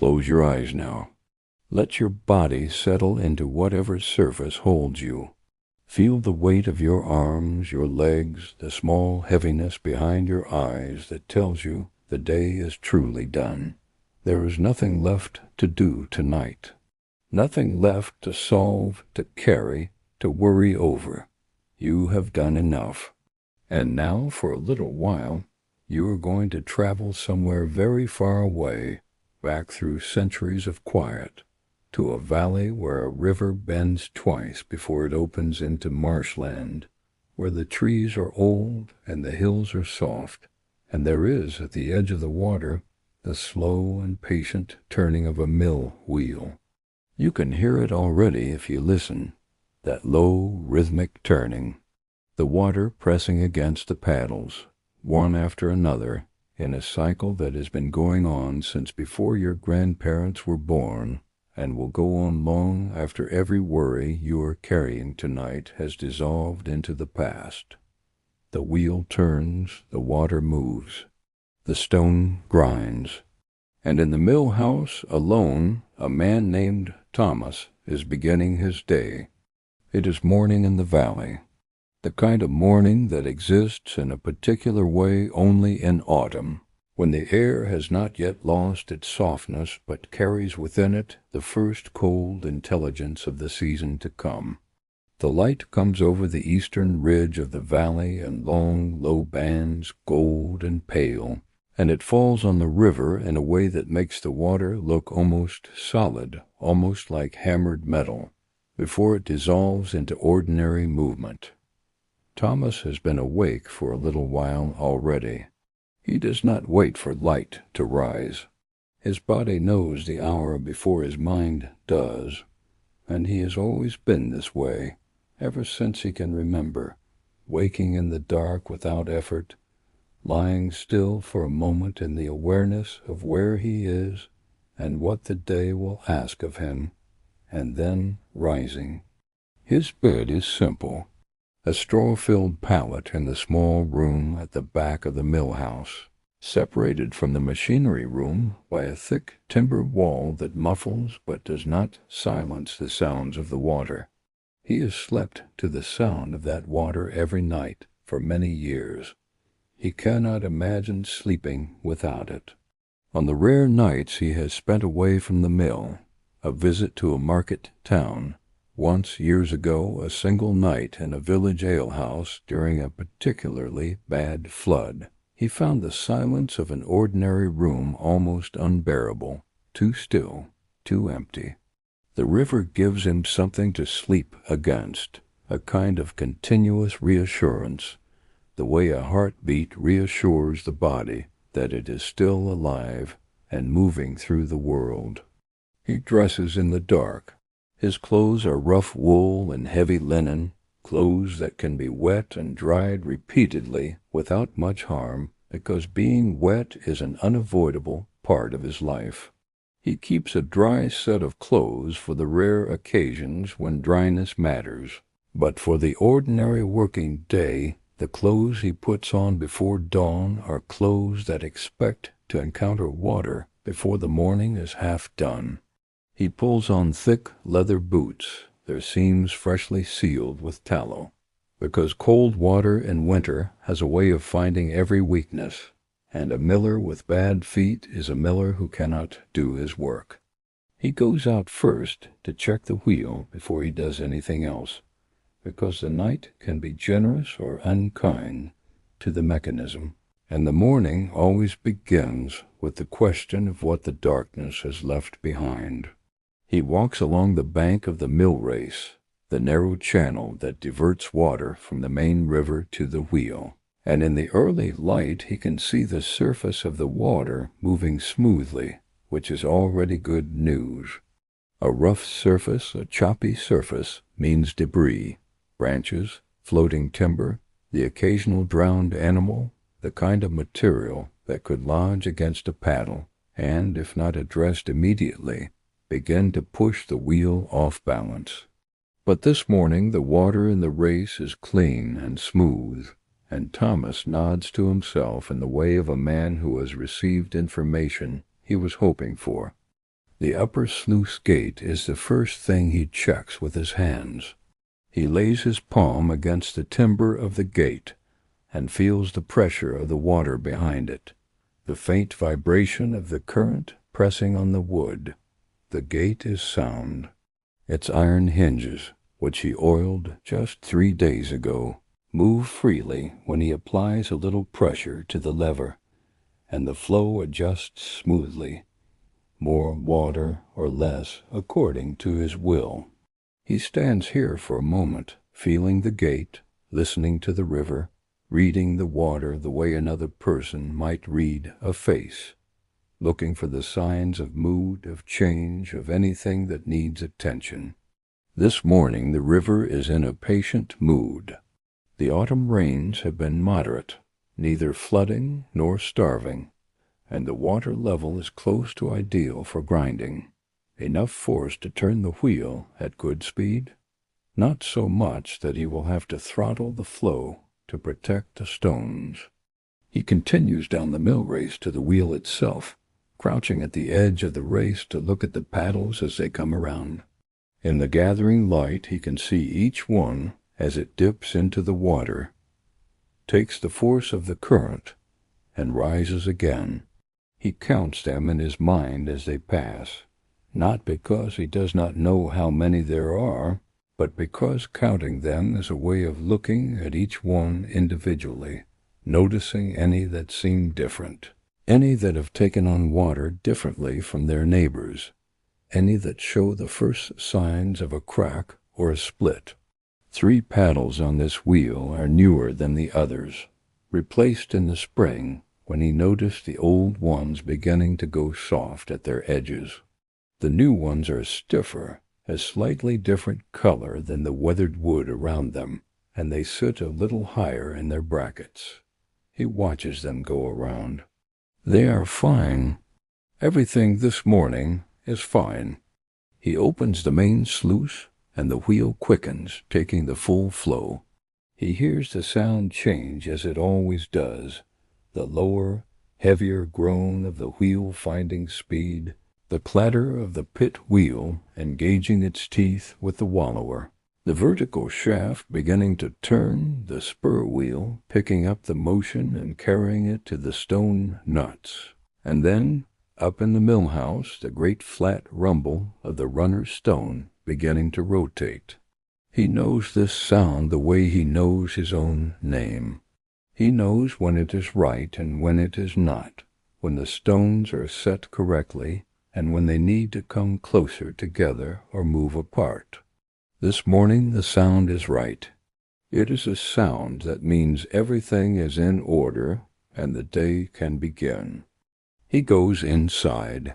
Close your eyes now. Let your body settle into whatever surface holds you. Feel the weight of your arms, your legs, the small heaviness behind your eyes that tells you the day is truly done. There is nothing left to do tonight. Nothing left to solve, to carry, to worry over. You have done enough. And now, for a little while, you are going to travel somewhere very far away, back through centuries of quiet, to a valley where a river bends twice before it opens into marshland, where the trees are old and the hills are soft, and there is, at the edge of the water, the slow and patient turning of a mill wheel. You can hear it already if you listen, that low, rhythmic turning, the water pressing against the paddles, one after another, in a cycle that has been going on since before your grandparents were born, and will go on long after every worry you are carrying tonight has dissolved into the past. The wheel turns, the water moves, the stone grinds, and in the mill house alone a man named Thomas is beginning his day. It is morning in the valley, the kind of morning that exists in a particular way only in autumn, when the air has not yet lost its softness but carries within it the first cold intelligence of the season to come. The light comes over the eastern ridge of the valley in long, low bands, gold and pale, and it falls on the river in a way that makes the water look almost solid, almost like hammered metal, before it dissolves into ordinary movement. Thomas has been awake for a little while already. He does not wait for light to rise. His body knows the hour before his mind does, and he has always been this way, ever since he can remember, waking in the dark without effort, lying still for a moment in the awareness of where he is and what the day will ask of him, and then rising. His bed is simple, a straw-filled pallet in the small room at the back of the mill house, separated from the machinery room by a thick timber wall that muffles but does not silence the sounds of the water. He has slept to the sound of that water every night for many years. He cannot imagine sleeping without it. On the rare nights he has spent away from the mill, a visit to a market town, once years ago a single night in a village alehouse during a particularly bad flood, he found the silence of an ordinary room almost unbearable, too still, too empty. The river gives him something to sleep against, a kind of continuous reassurance, the way a heartbeat reassures the body that it is still alive and moving through the world. He dresses in the dark. His clothes are rough wool and heavy linen, clothes that can be wet and dried repeatedly without much harm, because being wet is an unavoidable part of his life. He keeps a dry set of clothes for the rare occasions when dryness matters, but for the ordinary working day, the clothes he puts on before dawn are clothes that expect to encounter water before the morning is half done. He pulls on thick leather boots, their seams freshly sealed with tallow, because cold water in winter has a way of finding every weakness, and a miller with bad feet is a miller who cannot do his work. He goes out first to check the wheel before he does anything else, because the night can be generous or unkind to the mechanism, and the morning always begins with the question of what the darkness has left behind. He walks along the bank of the mill race, the narrow channel that diverts water from the main river to the wheel, and in the early light he can see the surface of the water moving smoothly, which is already good news. A rough surface, a choppy surface, means debris, branches, floating timber, the occasional drowned animal, the kind of material that could lodge against a paddle, and, if not addressed immediately, begin to push the wheel off balance. But this morning the water in the race is clean and smooth, and Thomas nods to himself in the way of a man who has received information he was hoping for. The upper sluice gate is the first thing he checks with his hands. He lays his palm against the timber of the gate and feels the pressure of the water behind it, the faint vibration of the current pressing on the wood. The gate is sound. Its iron hinges, which he oiled just 3 days ago, move freely when he applies a little pressure to the lever, and the flow adjusts smoothly, more water or less according to his will. He stands here for a moment, feeling the gate, listening to the river, reading the water the way another person might read a face, looking for the signs of mood, of change, of anything that needs attention. This morning the river is in a patient mood. The autumn rains have been moderate, neither flooding nor starving, and the water level is close to ideal for grinding. Enough force to turn the wheel at good speed, not so much that he will have to throttle the flow to protect the stones. He continues down the mill race to the wheel itself, crouching at the edge of the race to look at the paddles as they come around. In the gathering light he can see each one as it dips into the water, takes the force of the current, and rises again. He counts them in his mind as they pass, not because he does not know how many there are, but because counting them is a way of looking at each one individually, noticing any that seem different, any that have taken on water differently from their neighbors, any that show the first signs of a crack or a split. 3 paddles on this wheel are newer than the others, replaced in the spring when he noticed the old ones beginning to go soft at their edges. The new ones are stiffer, a slightly different color than the weathered wood around them, and they sit a little higher in their brackets. He watches them go around. They are fine. Everything this morning is fine. He opens the main sluice, and the wheel quickens, taking the full flow. He hears the sound change as it always does, the lower, heavier groan of the wheel finding speed, the clatter of the pit wheel engaging its teeth with the wallower, the vertical shaft beginning to turn, the spur wheel picking up the motion and carrying it to the stone nuts, and then, up in the mill house, the great flat rumble of the runner stone beginning to rotate. He knows this sound the way he knows his own name. He knows when it is right and when it is not, when the stones are set correctly, and when they need to come closer together or move apart. This morning the sound is right. It is a sound that means everything is in order and the day can begin. He goes inside.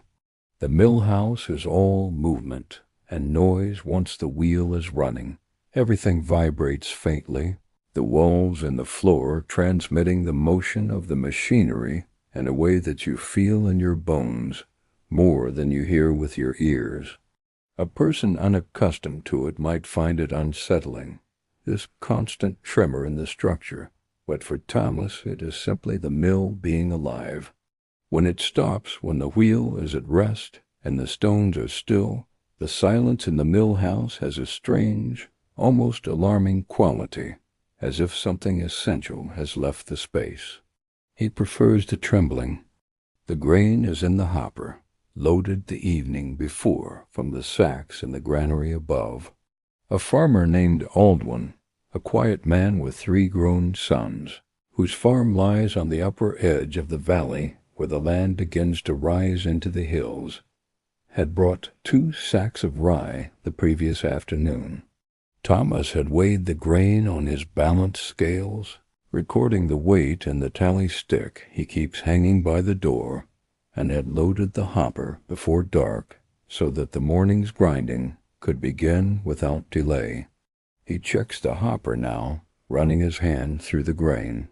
The mill house is all movement and noise once the wheel is running. Everything vibrates faintly, the walls and the floor transmitting the motion of the machinery in a way that you feel in your bones, more than you hear with your ears. A person unaccustomed to it might find it unsettling, this constant tremor in the structure, but for Thomas it is simply the mill being alive. When it stops, when the wheel is at rest and the stones are still, the silence in the mill house has a strange, almost alarming quality, as if something essential has left the space. He prefers the trembling. The grain is in the hopper, loaded the evening before from the sacks in the granary above. A farmer named Aldwin, a quiet man with 3 grown sons, whose farm lies on the upper edge of the valley where the land begins to rise into the hills, had brought 2 sacks of rye the previous afternoon. Thomas had weighed the grain on his balance scales, recording the weight in the tally stick he keeps hanging by the door, and had loaded the hopper before dark so that the morning's grinding could begin without delay. He checks the hopper now, running his hand through the grain.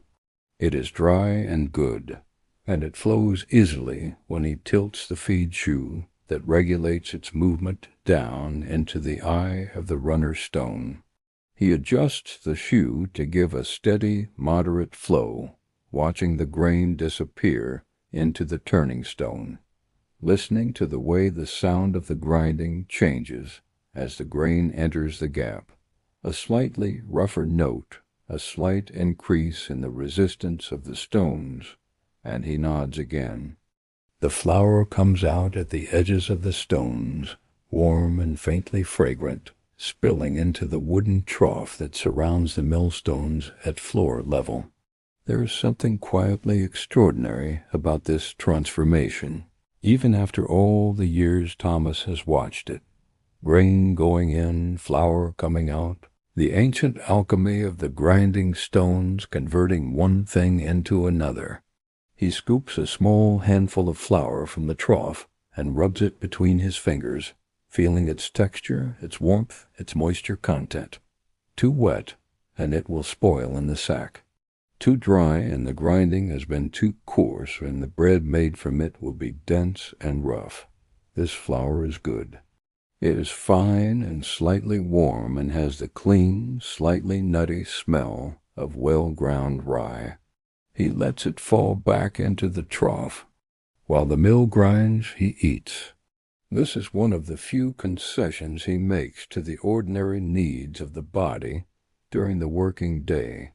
It is dry and good, and it flows easily when he tilts the feed shoe that regulates its movement down into the eye of the runner stone. He adjusts the shoe to give a steady, moderate flow, watching the grain disappear into the turning stone, listening to the way the sound of the grinding changes as the grain enters the gap. A slightly rougher note, a slight increase in the resistance of the stones, and he nods again. The flour comes out at the edges of the stones, warm and faintly fragrant, spilling into the wooden trough that surrounds the millstones at floor level. There is something quietly extraordinary about this transformation, even after all the years Thomas has watched it. Grain going in, flour coming out, the ancient alchemy of the grinding stones converting one thing into another. He scoops a small handful of flour from the trough and rubs it between his fingers, feeling its texture, its warmth, its moisture content. Too wet, and it will spoil in the sack. Too dry, and the grinding has been too coarse, and the bread made from it will be dense and rough. This flour is good. It is fine and slightly warm, and has the clean, slightly nutty smell of well-ground rye. He lets it fall back into the trough. While the mill grinds, he eats. This is one of the few concessions he makes to the ordinary needs of the body during the working day.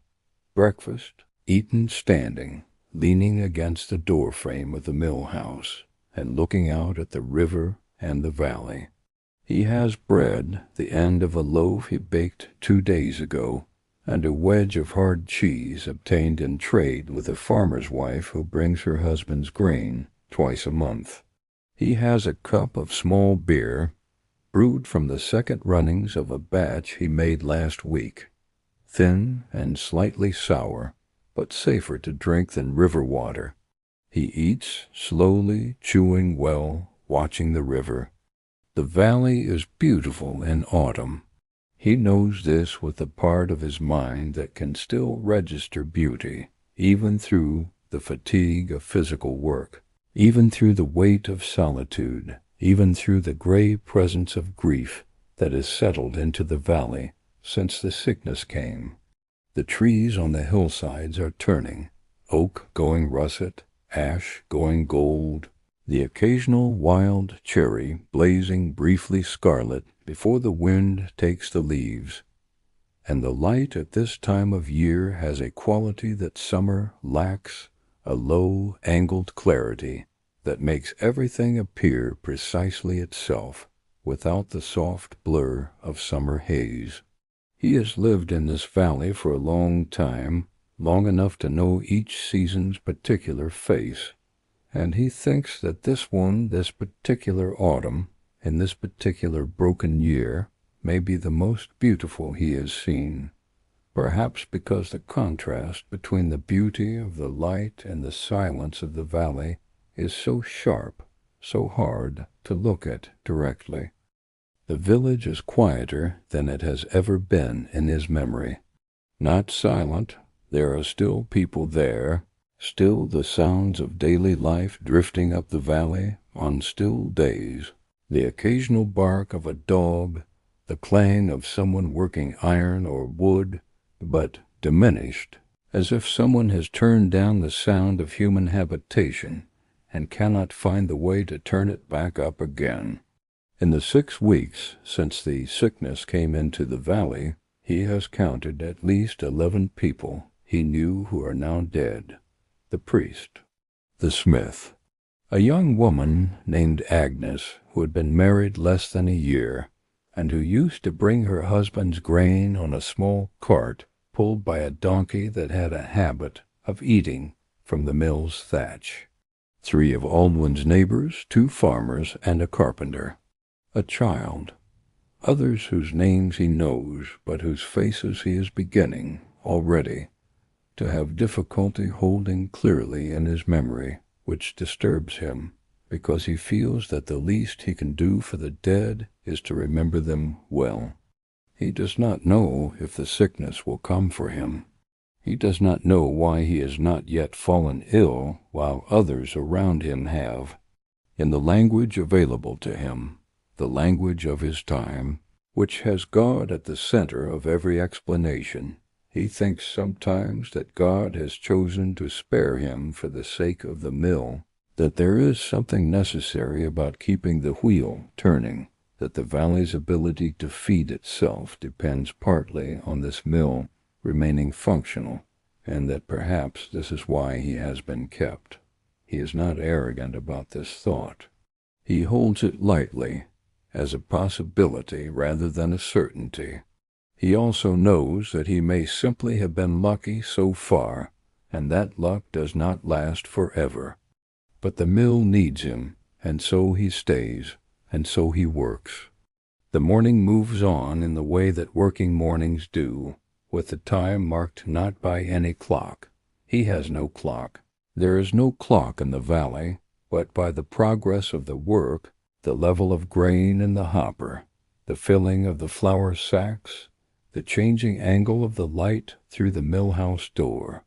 Breakfast, eaten standing, leaning against the doorframe of the mill house, and looking out at the river and the valley. He has bread, the end of a loaf he baked 2 days ago, and a wedge of hard cheese obtained in trade with a farmer's wife who brings her husband's grain twice a month. He has a cup of small beer, brewed from the second runnings of a batch he made last week, thin and slightly sour, but safer to drink than river water. He eats, slowly, chewing well, watching the river. The valley is beautiful in autumn. He knows this with the part of his mind that can still register beauty, even through the fatigue of physical work, even through the weight of solitude, even through the gray presence of grief that has settled into the valley since the sickness came. The trees on the hillsides are turning, oak going russet, ash going gold, the occasional wild cherry blazing briefly scarlet before the wind takes the leaves. And the light at this time of year has a quality that summer lacks, a low, angled clarity that makes everything appear precisely itself, without the soft blur of summer haze. He has lived in this valley for a long time, long enough to know each season's particular face, and he thinks that this one, this particular autumn, in this particular broken year, may be the most beautiful he has seen, perhaps because the contrast between the beauty of the light and the silence of the valley is so sharp, so hard to look at directly. The village is quieter than it has ever been in his memory. Not silent, there are still people there, still the sounds of daily life drifting up the valley on still days, the occasional bark of a dog, the clang of someone working iron or wood, but diminished, as if someone has turned down the sound of human habitation and cannot find the way to turn it back up again. In the 6 weeks since the sickness came into the valley, he has counted at least 11 people he knew who are now dead. The priest, the smith, a young woman named Agnes who had been married less than a year, and who used to bring her husband's grain on a small cart pulled by a donkey that had a habit of eating from the mill's thatch. 3 of Aldwin's neighbors, 2 farmers, and a carpenter. A child. Others whose names he knows, but whose faces he is beginning, already, to have difficulty holding clearly in his memory, which disturbs him, because he feels that the least he can do for the dead is to remember them well. He does not know if the sickness will come for him. He does not know why he has not yet fallen ill while others around him have. In the language available to him, the language of his time, which has God at the center of every explanation, he thinks sometimes that God has chosen to spare him for the sake of the mill, that there is something necessary about keeping the wheel turning, that the valley's ability to feed itself depends partly on this mill remaining functional, and that perhaps this is why he has been kept. He is not arrogant about this thought. He holds it lightly, as a possibility rather than a certainty. He also knows that he may simply have been lucky so far, and that luck does not last forever. But the mill needs him, and so he stays, and so he works. The morning moves on in the way that working mornings do, with the time marked not by any clock. He has no clock. There is no clock in the valley, but by the progress of the work, the level of grain in the hopper, the filling of the flour sacks, the changing angle of the light through the mill-house door.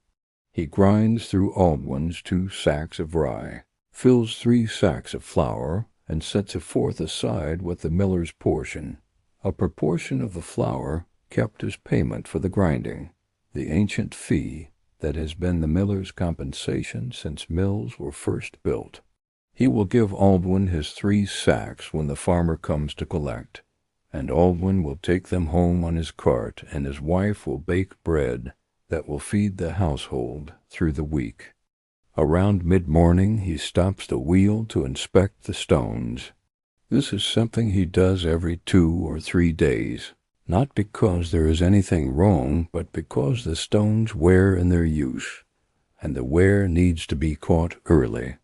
He grinds through Aldwin's 2 sacks of rye, fills 3 sacks of flour, and sets a 4th aside with the miller's portion, a proportion of the flour kept as payment for the grinding, the ancient fee that has been the miller's compensation since mills were first built. He will give Aldwin his 3 sacks when the farmer comes to collect, and Aldwin will take them home on his cart, and his wife will bake bread that will feed the household through the week. Around mid-morning he stops the wheel to inspect the stones. This is something he does every 2 or 3 days, not because there is anything wrong, but because the stones wear in their use, and the wear needs to be caught early.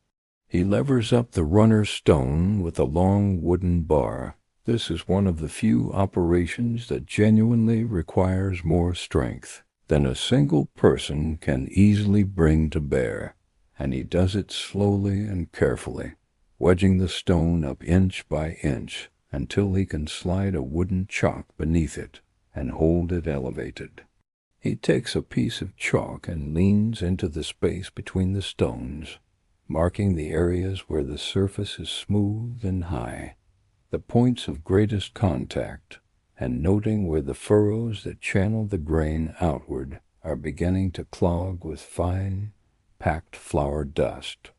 He levers up the runner stone with a long wooden bar. This is one of the few operations that genuinely requires more strength than a single person can easily bring to bear, and he does it slowly and carefully, wedging the stone up inch by inch until he can slide a wooden chalk beneath it and hold it elevated. He takes a piece of chalk and leans into the space between the stones, marking the areas where the surface is smooth and high, the points of greatest contact, and noting where the furrows that channel the grain outward are beginning to clog with fine, packed flour dust.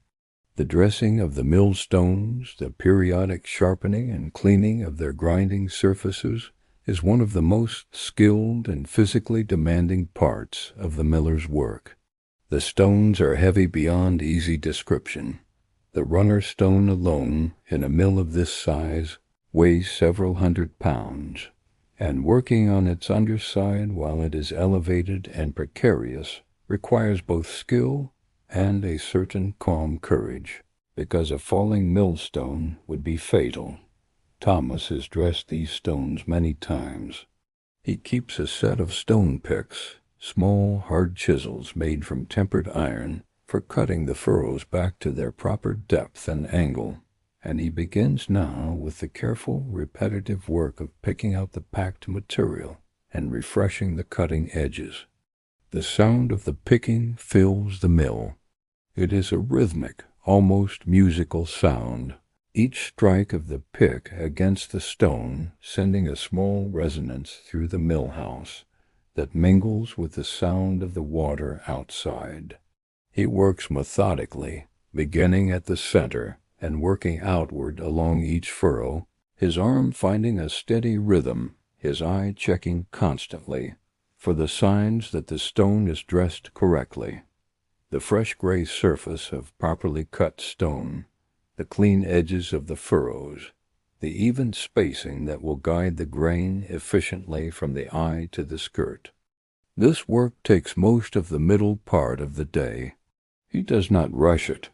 The dressing of the millstones, the periodic sharpening and cleaning of their grinding surfaces, is one of the most skilled and physically demanding parts of the miller's work. The stones are heavy beyond easy description. The runner stone alone, in a mill of this size, weighs several 100 pounds, and working on its underside while it is elevated and precarious requires both skill and a certain calm courage, because a falling millstone would be fatal. Thomas has dressed these stones many times. He keeps a set of stone picks, small, hard chisels made from tempered iron, for cutting the furrows back to their proper depth and angle, and he begins now with the careful, repetitive work of picking out the packed material and refreshing the cutting edges. The sound of the picking fills the mill. It is a rhythmic, almost musical sound, each strike of the pick against the stone sending a small resonance through the mill house that mingles with the sound of the water outside. He works methodically, beginning at the center and working outward along each furrow, his arm finding a steady rhythm, his eye checking constantly for the signs that the stone is dressed correctly. The fresh gray surface of properly cut stone, the clean edges of the furrows, the even spacing that will guide the grain efficiently from the eye to the skirt. This work takes most of the middle part of the day. He does not rush it.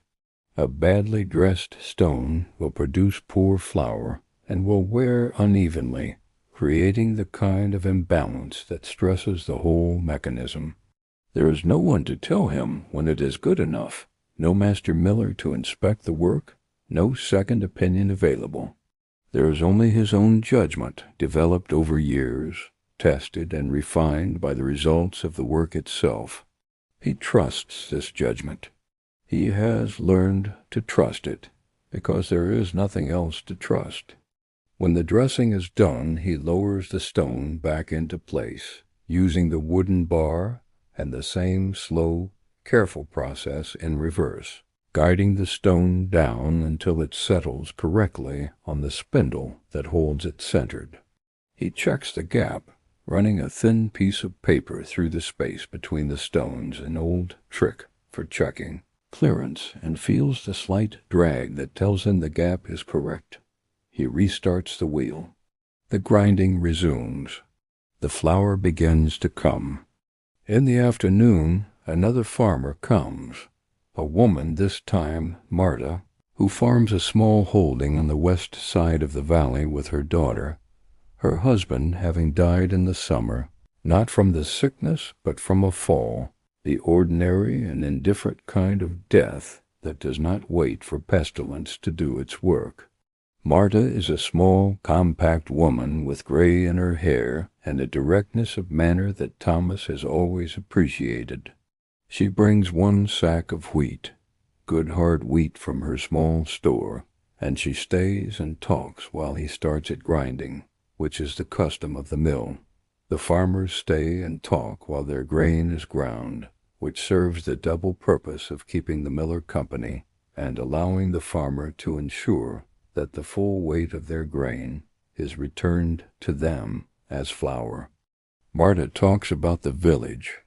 A badly dressed stone will produce poor flour and will wear unevenly, creating the kind of imbalance that stresses the whole mechanism. There is no one to tell him when it is good enough, no master miller to inspect the work, no second opinion available. There is only his own judgment, developed over years, tested and refined by the results of the work itself. He trusts this judgment. He has learned to trust it, because there is nothing else to trust. When the dressing is done, he lowers the stone back into place, using the wooden bar and the same slow, careful process in reverse, guiding the stone down until it settles correctly on the spindle that holds it centered. He checks the gap, running a thin piece of paper through the space between the stones, an old trick for checking clearance, and feels the slight drag that tells him the gap is correct. He restarts the wheel. The grinding resumes. The flour begins to come. In the afternoon, another farmer comes. A woman, this time Marta, who farms a small holding on the west side of the valley with her daughter, her husband having died in the summer, not from the sickness but from a fall, the ordinary and indifferent kind of death that does not wait for pestilence to do its work. Marta is a small, compact woman with gray in her hair and a directness of manner that Thomas has always appreciated. She brings 1 sack of wheat, good hard wheat from her small store, and she stays and talks while he starts it grinding, which is the custom of the mill. The farmers stay and talk while their grain is ground, which serves the double purpose of keeping the miller company and allowing the farmer to ensure that the full weight of their grain is returned to them as flour. Marta talks about the village.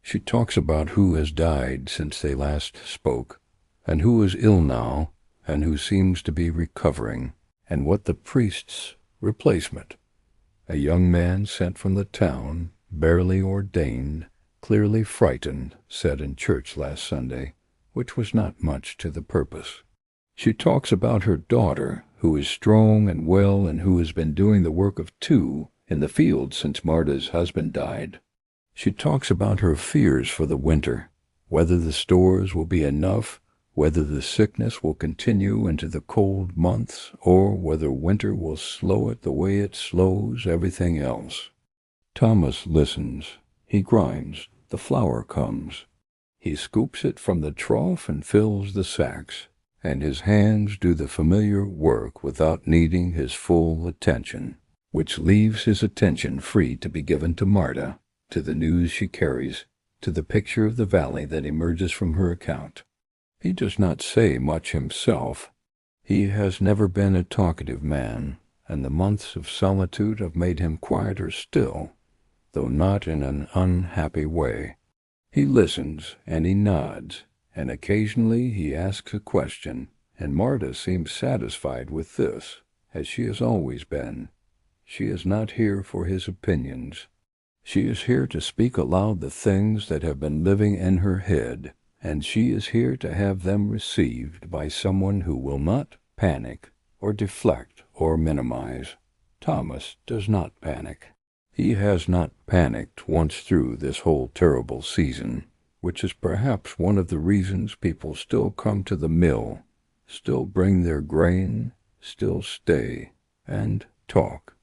She talks about who has died since they last spoke, and who is ill now, and who seems to be recovering, and what the priest's replacement, a young man sent from the town, barely ordained, clearly frightened, said in church last Sunday, which was not much to the purpose. She talks about her daughter, who is strong and well and who has been doing the work of 2 in the field since Marta's husband died. She talks about her fears for the winter, whether the stores will be enough, whether the sickness will continue into the cold months, or whether winter will slow it the way it slows everything else. Thomas listens. He grinds. The flour comes. He scoops it from the trough and fills the sacks, and his hands do the familiar work without needing his full attention, which leaves his attention free to be given to Marta, to the news she carries, to the picture of the valley that emerges from her account. He does not say much himself. He has never been a talkative man, and the months of solitude have made him quieter still, though not in an unhappy way. He listens, and he nods, and occasionally he asks a question, and Marta seems satisfied with this, as she has always been. She is not here for his opinions. She is here to speak aloud the things that have been living in her head, and she is here to have them received by someone who will not panic or deflect or minimize. Thomas does not panic. He has not panicked once through this whole terrible season, which is perhaps one of the reasons people still come to the mill, still bring their grain, still stay, and talk.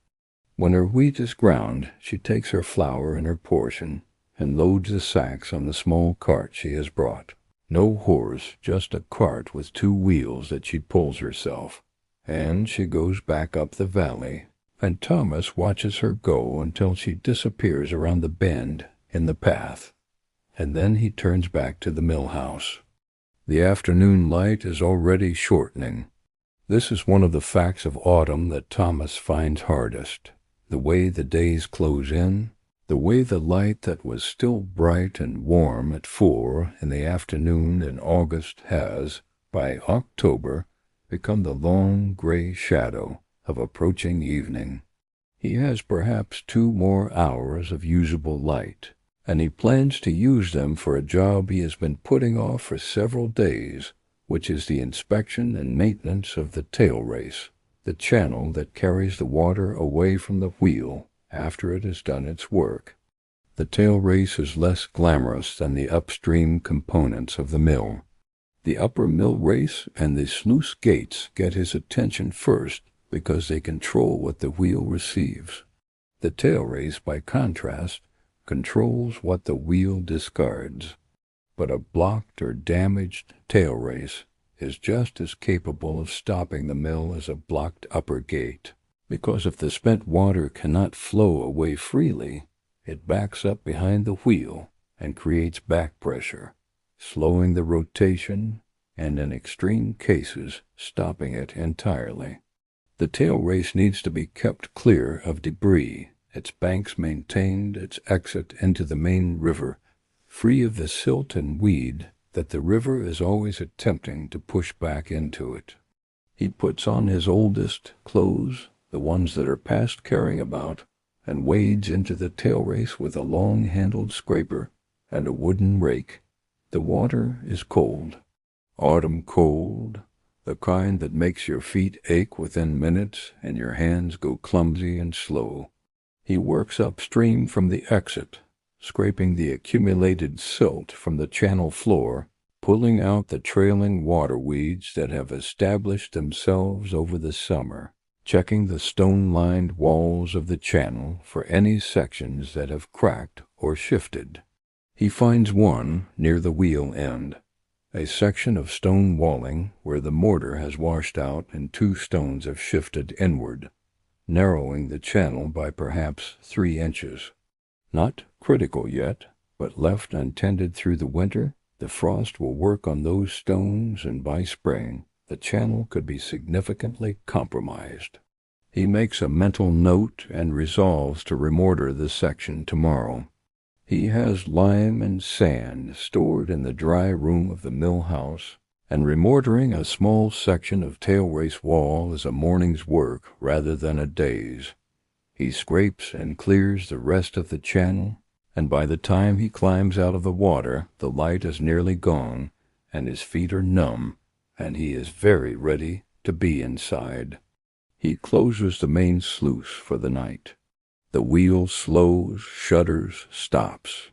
When her wheat is ground, she takes her flour and her portion, and loads the sacks on the small cart she has brought. No horse, just a cart with 2 wheels that she pulls herself, and she goes back up the valley, and Thomas watches her go until she disappears around the bend in the path, and then he turns back to the mill house. The afternoon light is already shortening. This is one of the facts of autumn that Thomas finds hardest, the way the days close in, the way the light that was still bright and warm at 4 in the afternoon in August has, by October, become the long gray shadow of approaching evening. He has perhaps 2 more hours of usable light, and he plans to use them for a job he has been putting off for several days, which is the inspection and maintenance of the tail race, the channel that carries the water away from the wheel after it has done its work. The tail race is less glamorous than the upstream components of the mill. The upper mill race and the sluice gates get his attention first because they control what the wheel receives. The tail race, by contrast, controls what the wheel discards. But a blocked or damaged tail race is just as capable of stopping the mill as a blocked upper gate, because if the spent water cannot flow away freely, it backs up behind the wheel and creates back pressure, slowing the rotation, and in extreme cases, stopping it entirely. The tail race needs to be kept clear of debris, its banks maintained, its exit into the main river, free of the silt and weed that the river is always attempting to push back into it. He puts on his oldest clothes, the ones that are past caring about, and wades into the tail race with a long-handled scraper and a wooden rake. The water is cold, autumn cold, the kind that makes your feet ache within minutes and your hands go clumsy and slow. He works upstream from the exit, scraping the accumulated silt from the channel floor, pulling out the trailing water weeds that have established themselves over the summer, checking the stone-lined walls of the channel for any sections that have cracked or shifted. He finds one near the wheel end, a section of stone walling where the mortar has washed out and 2 stones have shifted inward, narrowing the channel by perhaps 3 inches. Not critical yet, but left untended through the winter, the frost will work on those stones, and by spring the channel could be significantly compromised. He makes a mental note and resolves to remortar the section tomorrow. He has lime and sand stored in the dry room of the mill house, and remortaring a small section of tail race wall is a morning's work rather than a day's. He scrapes and clears the rest of the channel, and by the time he climbs out of the water, the light is nearly gone, and his feet are numb, and he is very ready to be inside. He closes the main sluice for the night. The wheel slows, shudders, stops.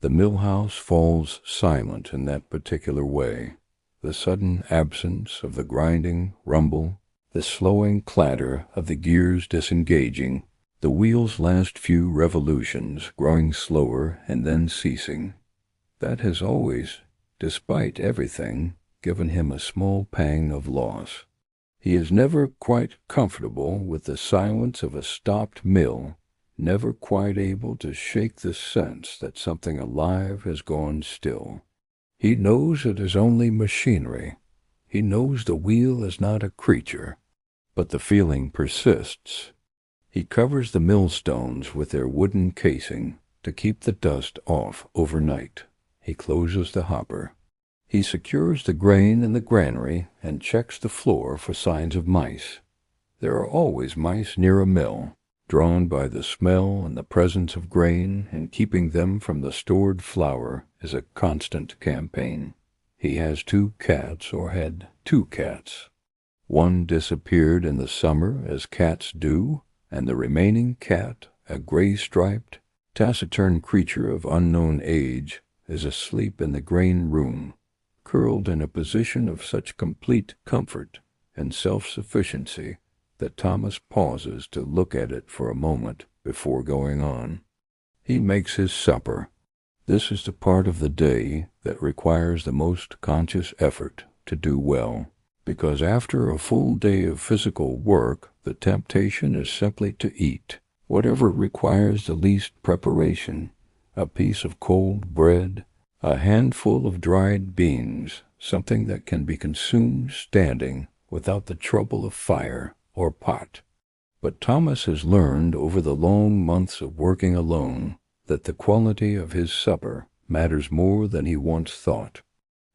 The mill house falls silent in that particular way. The sudden absence of the grinding rumble, the slowing clatter of the gears disengaging, the wheel's last few revolutions growing slower and then ceasing. That has always, despite everything, given him a small pang of loss. He is never quite comfortable with the silence of a stopped mill, never quite able to shake the sense that something alive has gone still. He knows it is only machinery. He knows the wheel is not a creature, but the feeling persists. He covers the millstones with their wooden casing to keep the dust off overnight. He closes the hopper. He secures the grain in the granary and checks the floor for signs of mice. There are always mice near a mill, drawn by the smell and the presence of grain, and keeping them from the stored flour is a constant campaign. He has 2 cats, or had 2 cats. One disappeared in the summer, as cats do, and the remaining cat, a gray-striped, taciturn creature of unknown age, is asleep in the grain room, curled in a position of such complete comfort and self-sufficiency that Thomas pauses to look at it for a moment before going on. He makes his supper. This is the part of the day that requires the most conscious effort to do well, because after a full day of physical work, the temptation is simply to eat whatever requires the least preparation, a piece of cold bread, a handful of dried beans, something that can be consumed standing without the trouble of fire or pot. But Thomas has learned over the long months of working alone that the quality of his supper matters more than he once thought.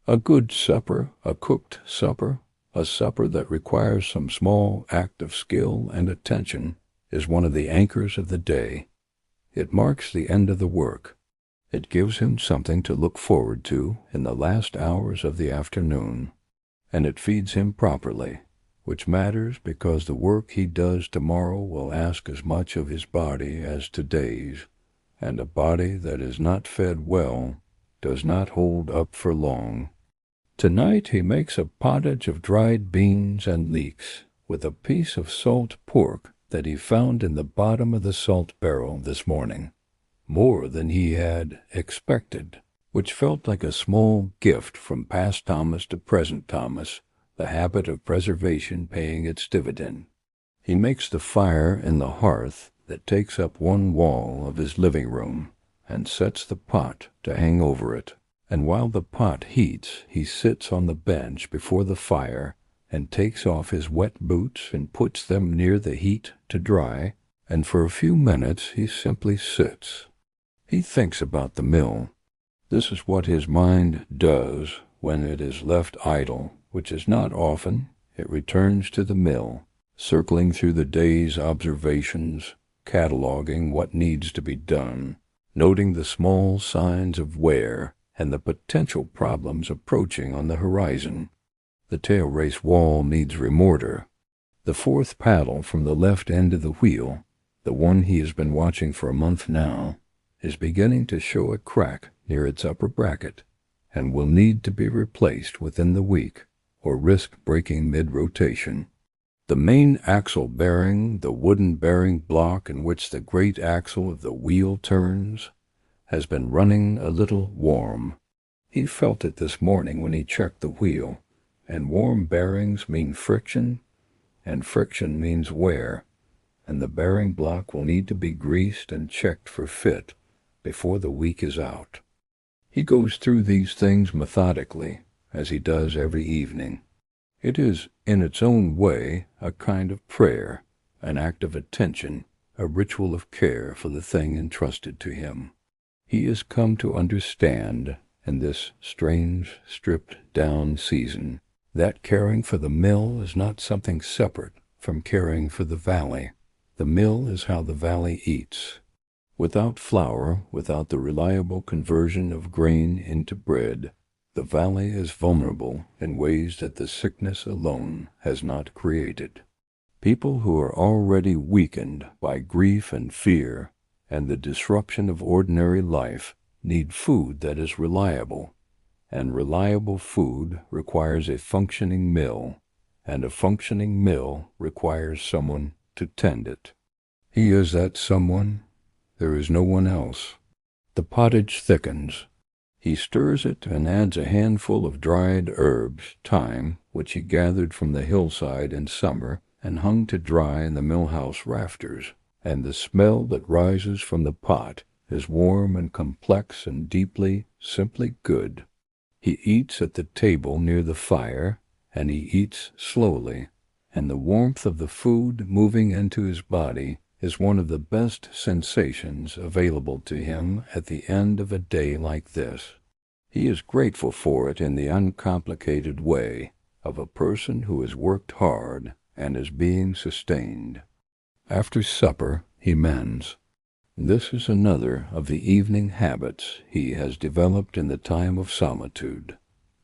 A good supper, a cooked supper, a supper that requires some small act of skill and attention, is one of the anchors of the day. It marks the end of the work. It gives him something to look forward to in the last hours of the afternoon, and it feeds him properly, which matters because the work he does tomorrow will ask as much of his body as today's, and a body that is not fed well does not hold up for long. Tonight he makes a pottage of dried beans and leeks, with a piece of salt pork that he found in the bottom of the salt barrel this morning, more than he had expected, which felt like a small gift from past Thomas to present Thomas, the habit of preservation paying its dividend. He makes the fire in the hearth that takes up one wall of his living room, and sets the pot to hang over it, and while the pot heats, he sits on the bench before the fire and takes off his wet boots and puts them near the heat to dry, and for a few minutes he simply sits. He thinks about the mill. This is what his mind does when it is left idle, which is not often. It returns to the mill, circling through the day's observations, cataloging what needs to be done, noting the small signs of wear and the potential problems approaching on the horizon. The tail race wall needs remortar. The fourth paddle from the left end of the wheel, the one he has been watching for a month now, is beginning to show a crack near its upper bracket and will need to be replaced within the week or risk breaking mid-rotation. The main axle bearing, the wooden bearing block in which the great axle of the wheel turns, has been running a little warm. He felt it this morning when he checked the wheel, and warm bearings mean friction, and friction means wear, and the bearing block will need to be greased and checked for fit before the week is out. He goes through these things methodically, as he does every evening. It is, in its own way, a kind of prayer, an act of attention, a ritual of care for the thing entrusted to him. He has come to understand, in this strange, stripped-down season, that caring for the mill is not something separate from caring for the valley. The mill is how the valley eats. Without flour, without the reliable conversion of grain into bread, the valley is vulnerable in ways that the sickness alone has not created. People who are already weakened by grief and fear and the disruption of ordinary life need food that is reliable, and reliable food requires a functioning mill, and a functioning mill requires someone to tend it. He is that someone. There is no one else. The pottage thickens. He stirs it and adds a handful of dried herbs, thyme, which he gathered from the hillside in summer and hung to dry in the mill-house rafters, and the smell that rises from the pot is warm and complex and deeply, simply good. He eats at the table near the fire, and he eats slowly, and the warmth of the food moving into his body is one of the best sensations available to him at the end of a day like this. He is grateful for it in the uncomplicated way of a person who has worked hard and is being sustained. After supper, he mends. This is another of the evening habits he has developed in the time of solitude.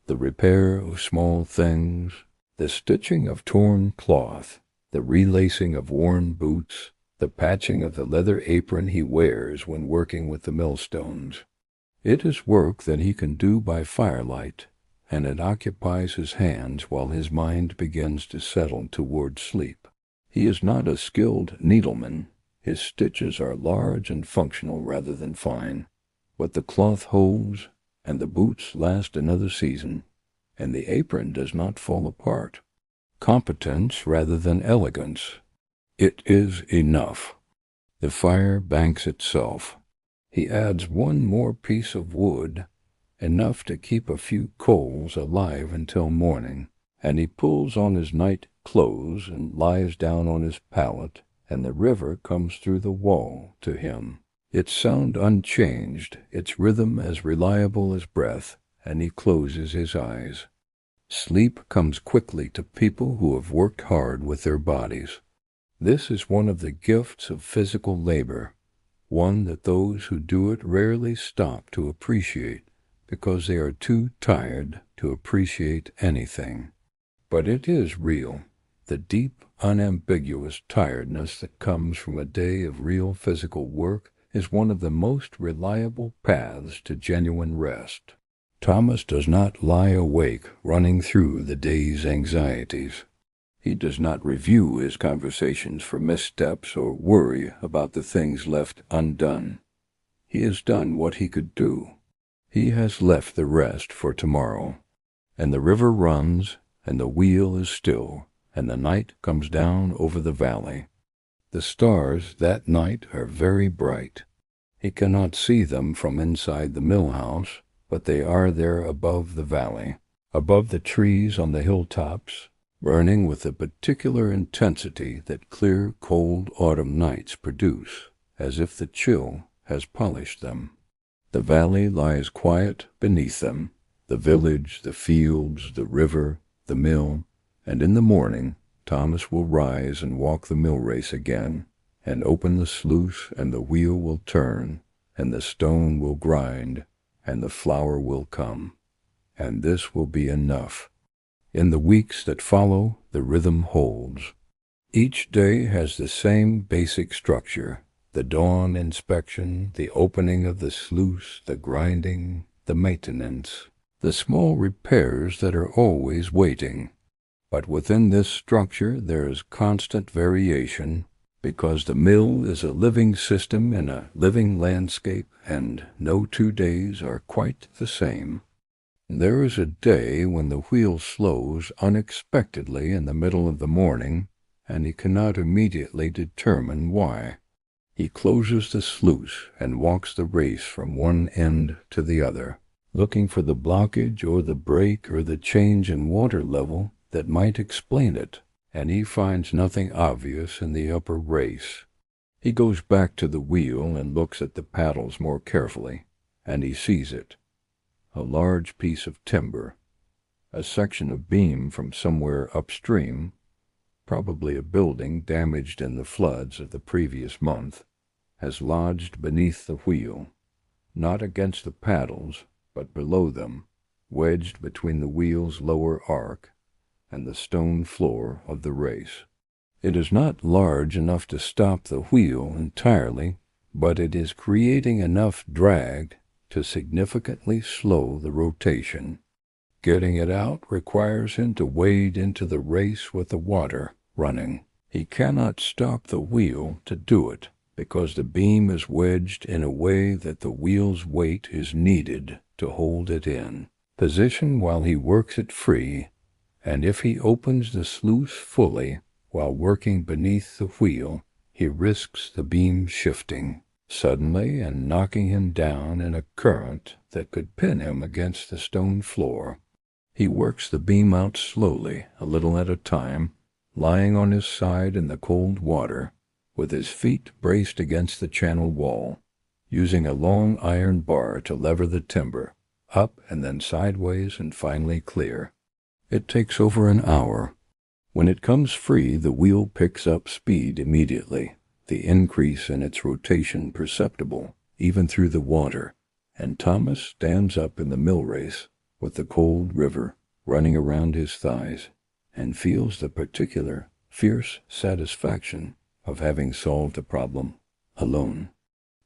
The repair of small things, the stitching of torn cloth, the relacing of worn boots, the patching of the leather apron he wears when working with the millstones. It is work that he can do by firelight, and it occupies his hands while his mind begins to settle toward sleep. He is not a skilled needleman. His stitches are large and functional rather than fine, but the cloth holds, and the boots last another season, and the apron does not fall apart. Competence rather than elegance. It is enough. The fire banks itself. He adds one more piece of wood, enough to keep a few coals alive until morning, and he pulls on his night clothes and lies down on his pallet, and the river comes through the wall to him, its sound unchanged, its rhythm as reliable as breath, and he closes his eyes. Sleep comes quickly to people who have worked hard with their bodies. This is one of the gifts of physical labor, one that those who do it rarely stop to appreciate because they are too tired to appreciate anything. But it is real, the deep, unambiguous tiredness that comes from a day of real physical work is one of the most reliable paths to genuine rest. Thomas does not lie awake running through the day's anxieties. He does not review his conversations for missteps or worry about the things left undone. He has done what he could do. He has left the rest for tomorrow. And the river runs, and the wheel is still, and the night comes down over the valley. The stars that night are very bright. He cannot see them from inside the mill house, but they are there above the valley, above the trees on the hilltops, burning with the particular intensity that clear, cold autumn nights produce, as if the chill has polished them. The valley lies quiet beneath them, the village, the fields, the river, the mill, and in the morning Thomas will rise and walk the mill race again, and open the sluice, and the wheel will turn, and the stone will grind, and the flour will come. And this will be enough. In the weeks that follow, the rhythm holds. Each day has the same basic structure: the dawn inspection, the opening of the sluice, the grinding, the maintenance, the small repairs that are always waiting. But within this structure there is constant variation, because the mill is a living system in a living landscape, and no 2 days are quite the same. There is a day when the wheel slows unexpectedly in the middle of the morning, and he cannot immediately determine why. He closes the sluice and walks the race from one end to the other, looking for the blockage or the break or the change in water level that might explain it, and he finds nothing obvious in the upper race. He goes back to the wheel and looks at the paddles more carefully, and he sees it. A large piece of timber, a section of beam from somewhere upstream, probably a building damaged in the floods of the previous month, has lodged beneath the wheel, not against the paddles, but below them, wedged between the wheel's lower arc and the stone floor of the race. It is not large enough to stop the wheel entirely, but it is creating enough drag to significantly slow the rotation. Getting it out requires him to wade into the race with the water running. He cannot stop the wheel to do it, because the beam is wedged in a way that the wheel's weight is needed to hold it in position while he works it free, and if he opens the sluice fully while working beneath the wheel, he risks the beam shifting suddenly and knocking him down in a current that could pin him against the stone floor. He works the beam out slowly, a little at a time, lying on his side in the cold water, with his feet braced against the channel wall, using a long iron bar to lever the timber, up and then sideways and finally clear. It takes over an hour. When it comes free, the wheel picks up speed immediately, the increase in its rotation perceptible, even through the water, and Thomas stands up in the mill race, with the cold river running around his thighs, and feels the particular, fierce satisfaction of having solved a problem alone.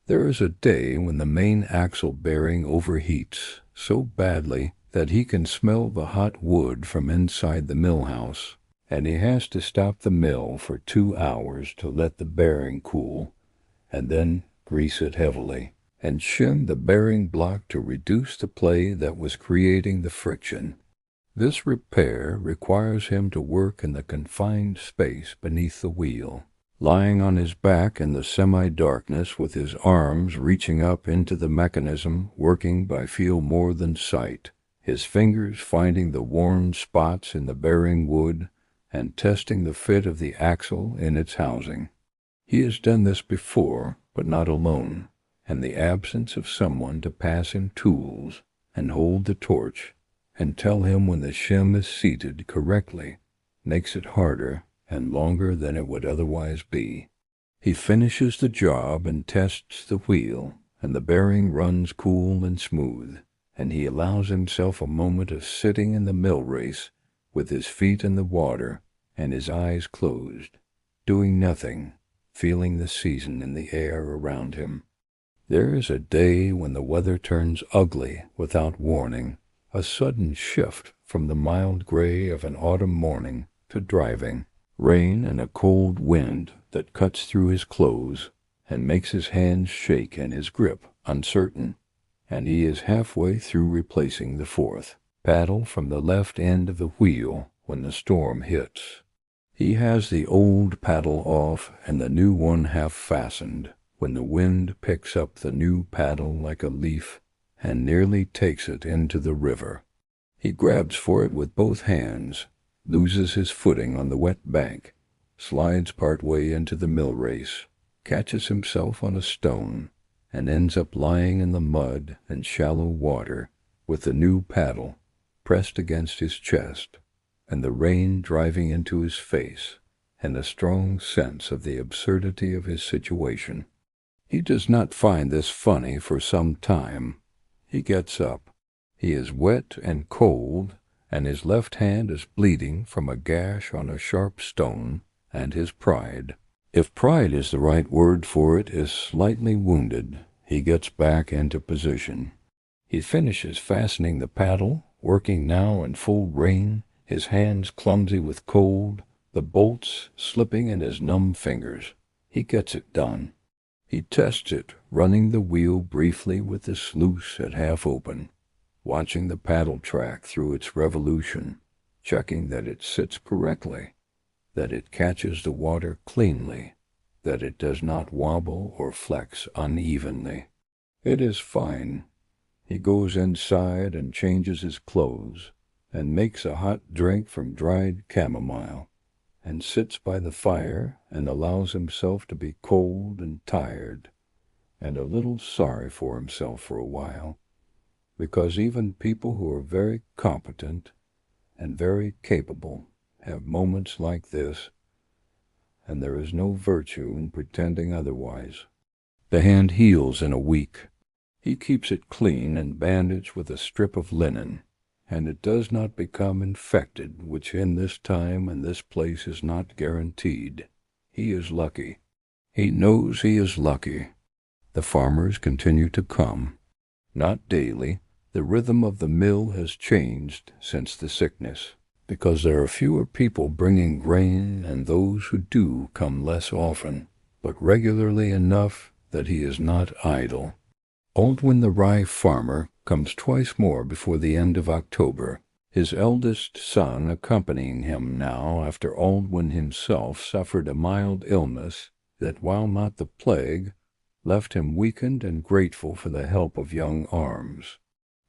There is a day when the main axle bearing overheats so badly that he can smell the hot wood from inside the mill house, and he has to stop the mill for 2 hours to let the bearing cool, and then grease it heavily, and shim the bearing block to reduce the play that was creating the friction. This repair requires him to work in the confined space beneath the wheel, lying on his back in the semi-darkness with his arms reaching up into the mechanism, working by feel more than sight, his fingers finding the worn spots in the bearing wood and testing the fit of the axle in its housing. He has done this before, but not alone, and the absence of someone to pass him tools and hold the torch and tell him when the shim is seated correctly makes it harder and longer than it would otherwise be. He finishes the job and tests the wheel, and the bearing runs cool and smooth, and he allows himself a moment of sitting in the mill race with his feet in the water and his eyes closed, doing nothing, feeling the season in the air around him. There is a day when the weather turns ugly without warning, a sudden shift from the mild gray of an autumn morning to driving, rain and a cold wind that cuts through his clothes and makes his hands shake and his grip uncertain, and he is halfway through replacing the fourth paddle from the left end of the wheel when the storm hits. He has the old paddle off and the new one half fastened when the wind picks up the new paddle like a leaf and nearly takes it into the river. He grabs for it with both hands, loses his footing on the wet bank, slides part way into the mill race, catches himself on a stone, and ends up lying in the mud and shallow water with the new paddle pressed against his chest, and the rain driving into his face, and a strong sense of the absurdity of his situation. He does not find this funny for some time. He gets up. He is wet and cold, and his left hand is bleeding from a gash on a sharp stone, and his pride, if pride is the right word for it, is slightly wounded. He gets back into position. He finishes fastening the paddle, working now in full rain, his hands clumsy with cold, the bolts slipping in his numb fingers. He gets it done. He tests it, running the wheel briefly with the sluice at half open, watching the paddle track through its revolution, checking that it sits correctly, that it catches the water cleanly, that it does not wobble or flex unevenly. It is fine. He goes inside and changes his clothes, and makes a hot drink from dried chamomile, and sits by the fire and allows himself to be cold and tired, and a little sorry for himself for a while, because even people who are very competent and very capable have moments like this, and there is no virtue in pretending otherwise. The hand heals in a week. He keeps it clean and bandaged with a strip of linen, and it does not become infected, which in this time and this place is not guaranteed. He is lucky. He knows he is lucky. The farmers continue to come. Not daily. The rhythm of the mill has changed since the sickness, because there are fewer people bringing grain, and those who do come less often, but regularly enough that he is not idle. Aldwin the rye farmer comes twice more before the end of October, his eldest son accompanying him now after Aldwin himself suffered a mild illness that, while not the plague, left him weakened and grateful for the help of young arms.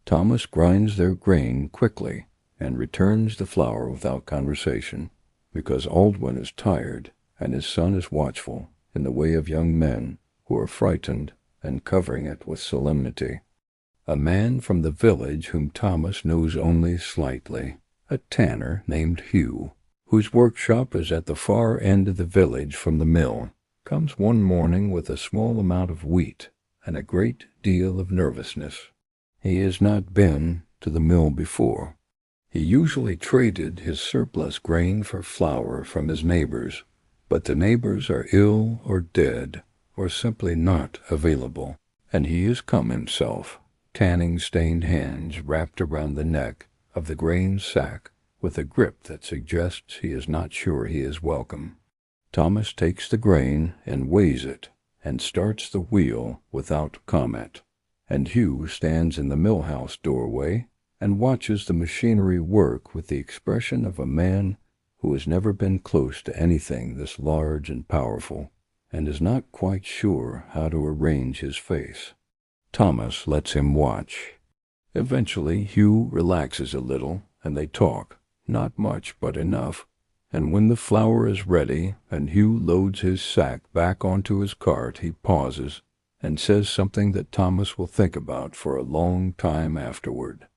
Thomas grinds their grain quickly and returns the flour without conversation, because Aldwin is tired and his son is watchful in the way of young men who are frightened and covering it with solemnity. A man from the village whom Thomas knows only slightly, a tanner named Hugh, whose workshop is at the far end of the village from the mill, comes one morning with a small amount of wheat and a great deal of nervousness. He has not been to the mill before. He usually traded his surplus grain for flour from his neighbors, but the neighbors are ill or dead, or simply not available, and he has come himself, tanning-stained hands wrapped around the neck of the grain sack with a grip that suggests he is not sure he is welcome. Thomas takes the grain and weighs it, and starts the wheel without comment, and Hugh stands in the mill-house doorway and watches the machinery work with the expression of a man who has never been close to anything this large and powerful, and is not quite sure how to arrange his face. Thomas lets him watch. Eventually Hugh relaxes a little, and they talk, not much but enough, and when the flour is ready and Hugh loads his sack back onto his cart, he pauses and says something that Thomas will think about for a long time afterward.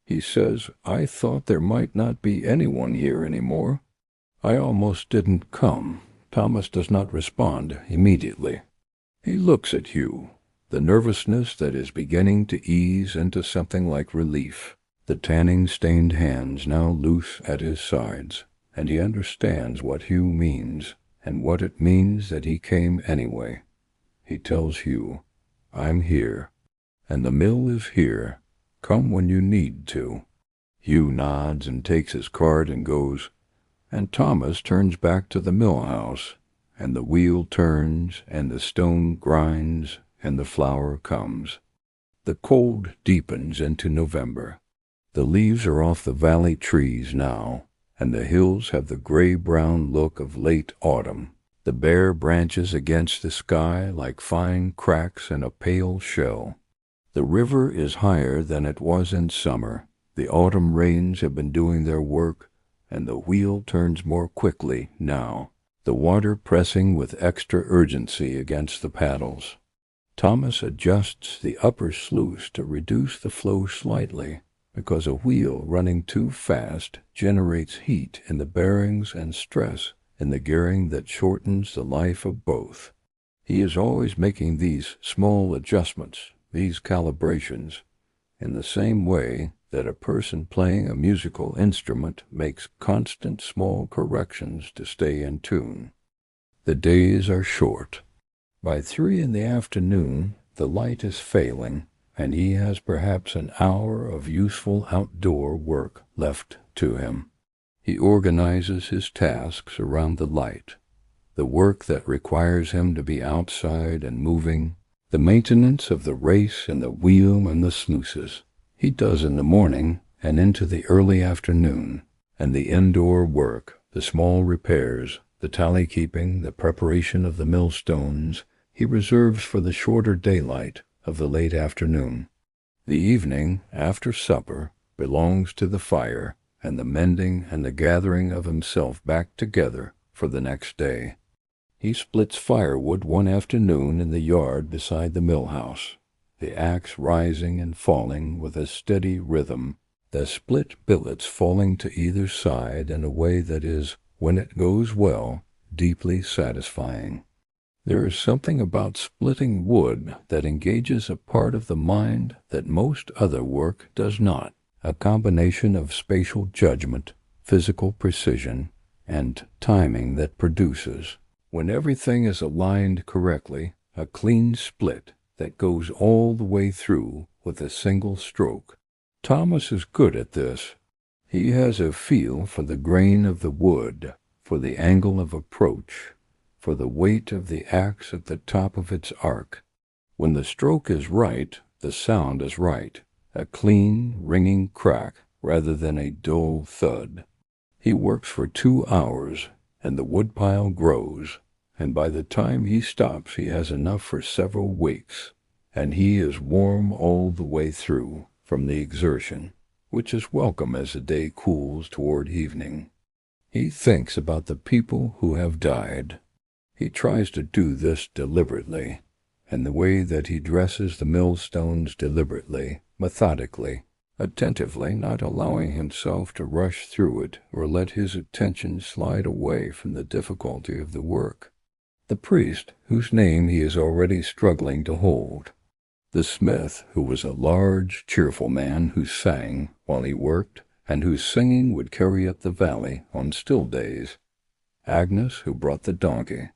He says, "I thought there might not be anyone here anymore. I almost didn't come." Thomas does not respond immediately. He looks at Hugh, the nervousness that is beginning to ease into something like relief, the tanning-stained hands now loose at his sides, and he understands what Hugh means, and what it means that he came anyway. He tells Hugh, "I'm here, and the mill is here. Come when you need to." Hugh nods and takes his cart and goes, and Thomas turns back to the mill house, and the wheel turns, and the stone grinds, and the flour comes. The cold deepens into November. The leaves are off the valley trees now, and the hills have the gray-brown look of late autumn, the bare branches against the sky like fine cracks in a pale shell. The river is higher than it was in summer. The autumn rains have been doing their work, and the wheel turns more quickly now, the water pressing with extra urgency against the paddles. Thomas adjusts the upper sluice to reduce the flow slightly, because a wheel running too fast generates heat in the bearings and stress in the gearing that shortens the life of both. He is always making these small adjustments, these calibrations, in the same way that a person playing a musical instrument makes constant small corrections to stay in tune. The days are short. By 3 in the afternoon, the light is failing, and he has perhaps an hour of useful outdoor work left to him. He organizes his tasks around the light, the work that requires him to be outside and moving, the maintenance of the race and the wheel and the sluices. He does in the morning and into the early afternoon, and the indoor work, the small repairs, the tally-keeping, the preparation of the millstones, he reserves for the shorter daylight of the late afternoon. The evening, after supper, belongs to the fire and the mending and the gathering of himself back together for the next day. He splits firewood one afternoon in the yard beside the mill house, the axe rising and falling with a steady rhythm, the split billets falling to either side in a way that is, when it goes well, deeply satisfying. There is something about splitting wood that engages a part of the mind that most other work does not, a combination of spatial judgment, physical precision, and timing that produces, when everything is aligned correctly, a clean split that goes all the way through with a single stroke. Thomas is good at this. He has a feel for the grain of the wood, for the angle of approach, for the weight of the axe at the top of its arc. When the stroke is right, the sound is right, a clean, ringing crack rather than a dull thud. He works for 2 hours, and the woodpile grows, and by the time he stops he has enough for several weeks, and he is warm all the way through from the exertion, which is welcome as the day cools toward evening. He thinks about the people who have died. He tries to do this deliberately, and the way that he dresses the millstones deliberately, methodically, attentively, not allowing himself to rush through it or let his attention slide away from the difficulty of the work. The priest, whose name he is already struggling to hold. The smith, who was a large, cheerful man who sang while he worked, and whose singing would carry up the valley on still days. Agnes, who brought the donkey.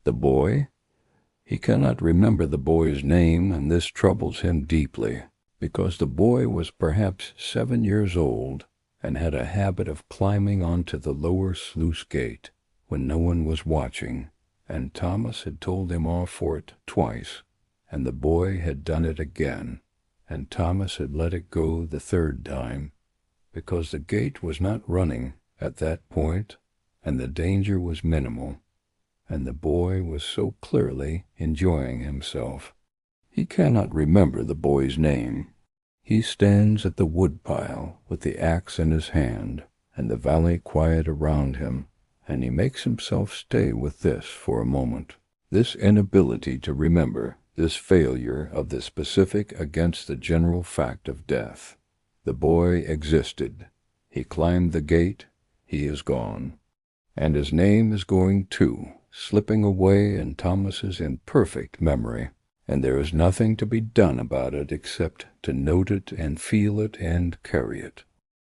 The boy? He cannot remember the boy's name, and this troubles him deeply, because the boy was perhaps 7 years old and had a habit of climbing onto the lower sluice gate when no one was watching, and Thomas had told him off for it twice, and the boy had done it again, and Thomas had let it go the 3rd time, because the gate was not running at that point, and the danger was minimal, and the boy was so clearly enjoying himself. He cannot remember the boy's name. He stands at the woodpile with the axe in his hand, and the valley quiet around him, and he makes himself stay with this for a moment. This inability to remember, this failure of the specific against the general fact of death. The boy existed. He climbed the gate. He is gone. And his name is going too, slipping away in Thomas's imperfect memory, and there is nothing to be done about it except to note it and feel it and carry it.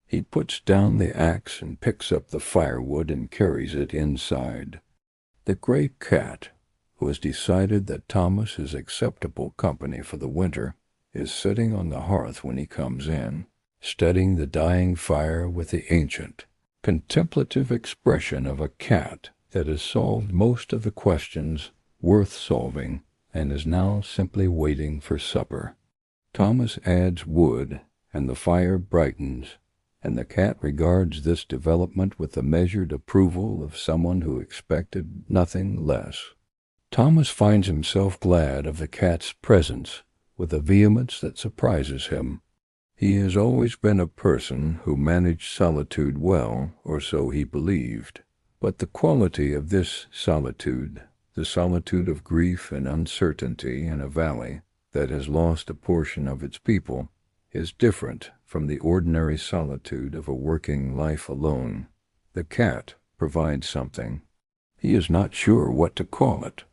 He puts down the axe and picks up the firewood and carries it inside. The gray cat, who has decided that Thomas is acceptable company for the winter, is sitting on the hearth when he comes in, studying the dying fire with the ancient, contemplative expression of a cat that has solved most of the questions worth solving and is now simply waiting for supper. Thomas adds wood, and the fire brightens, and the cat regards this development with the measured approval of someone who expected nothing less. Thomas finds himself glad of the cat's presence, with a vehemence that surprises him. He has always been a person who managed solitude well, or so he believed. But the quality of this solitude, the solitude of grief and uncertainty in a valley that has lost a portion of its people, is different from the ordinary solitude of a working life alone. The cat provides something. He is not sure what to call it.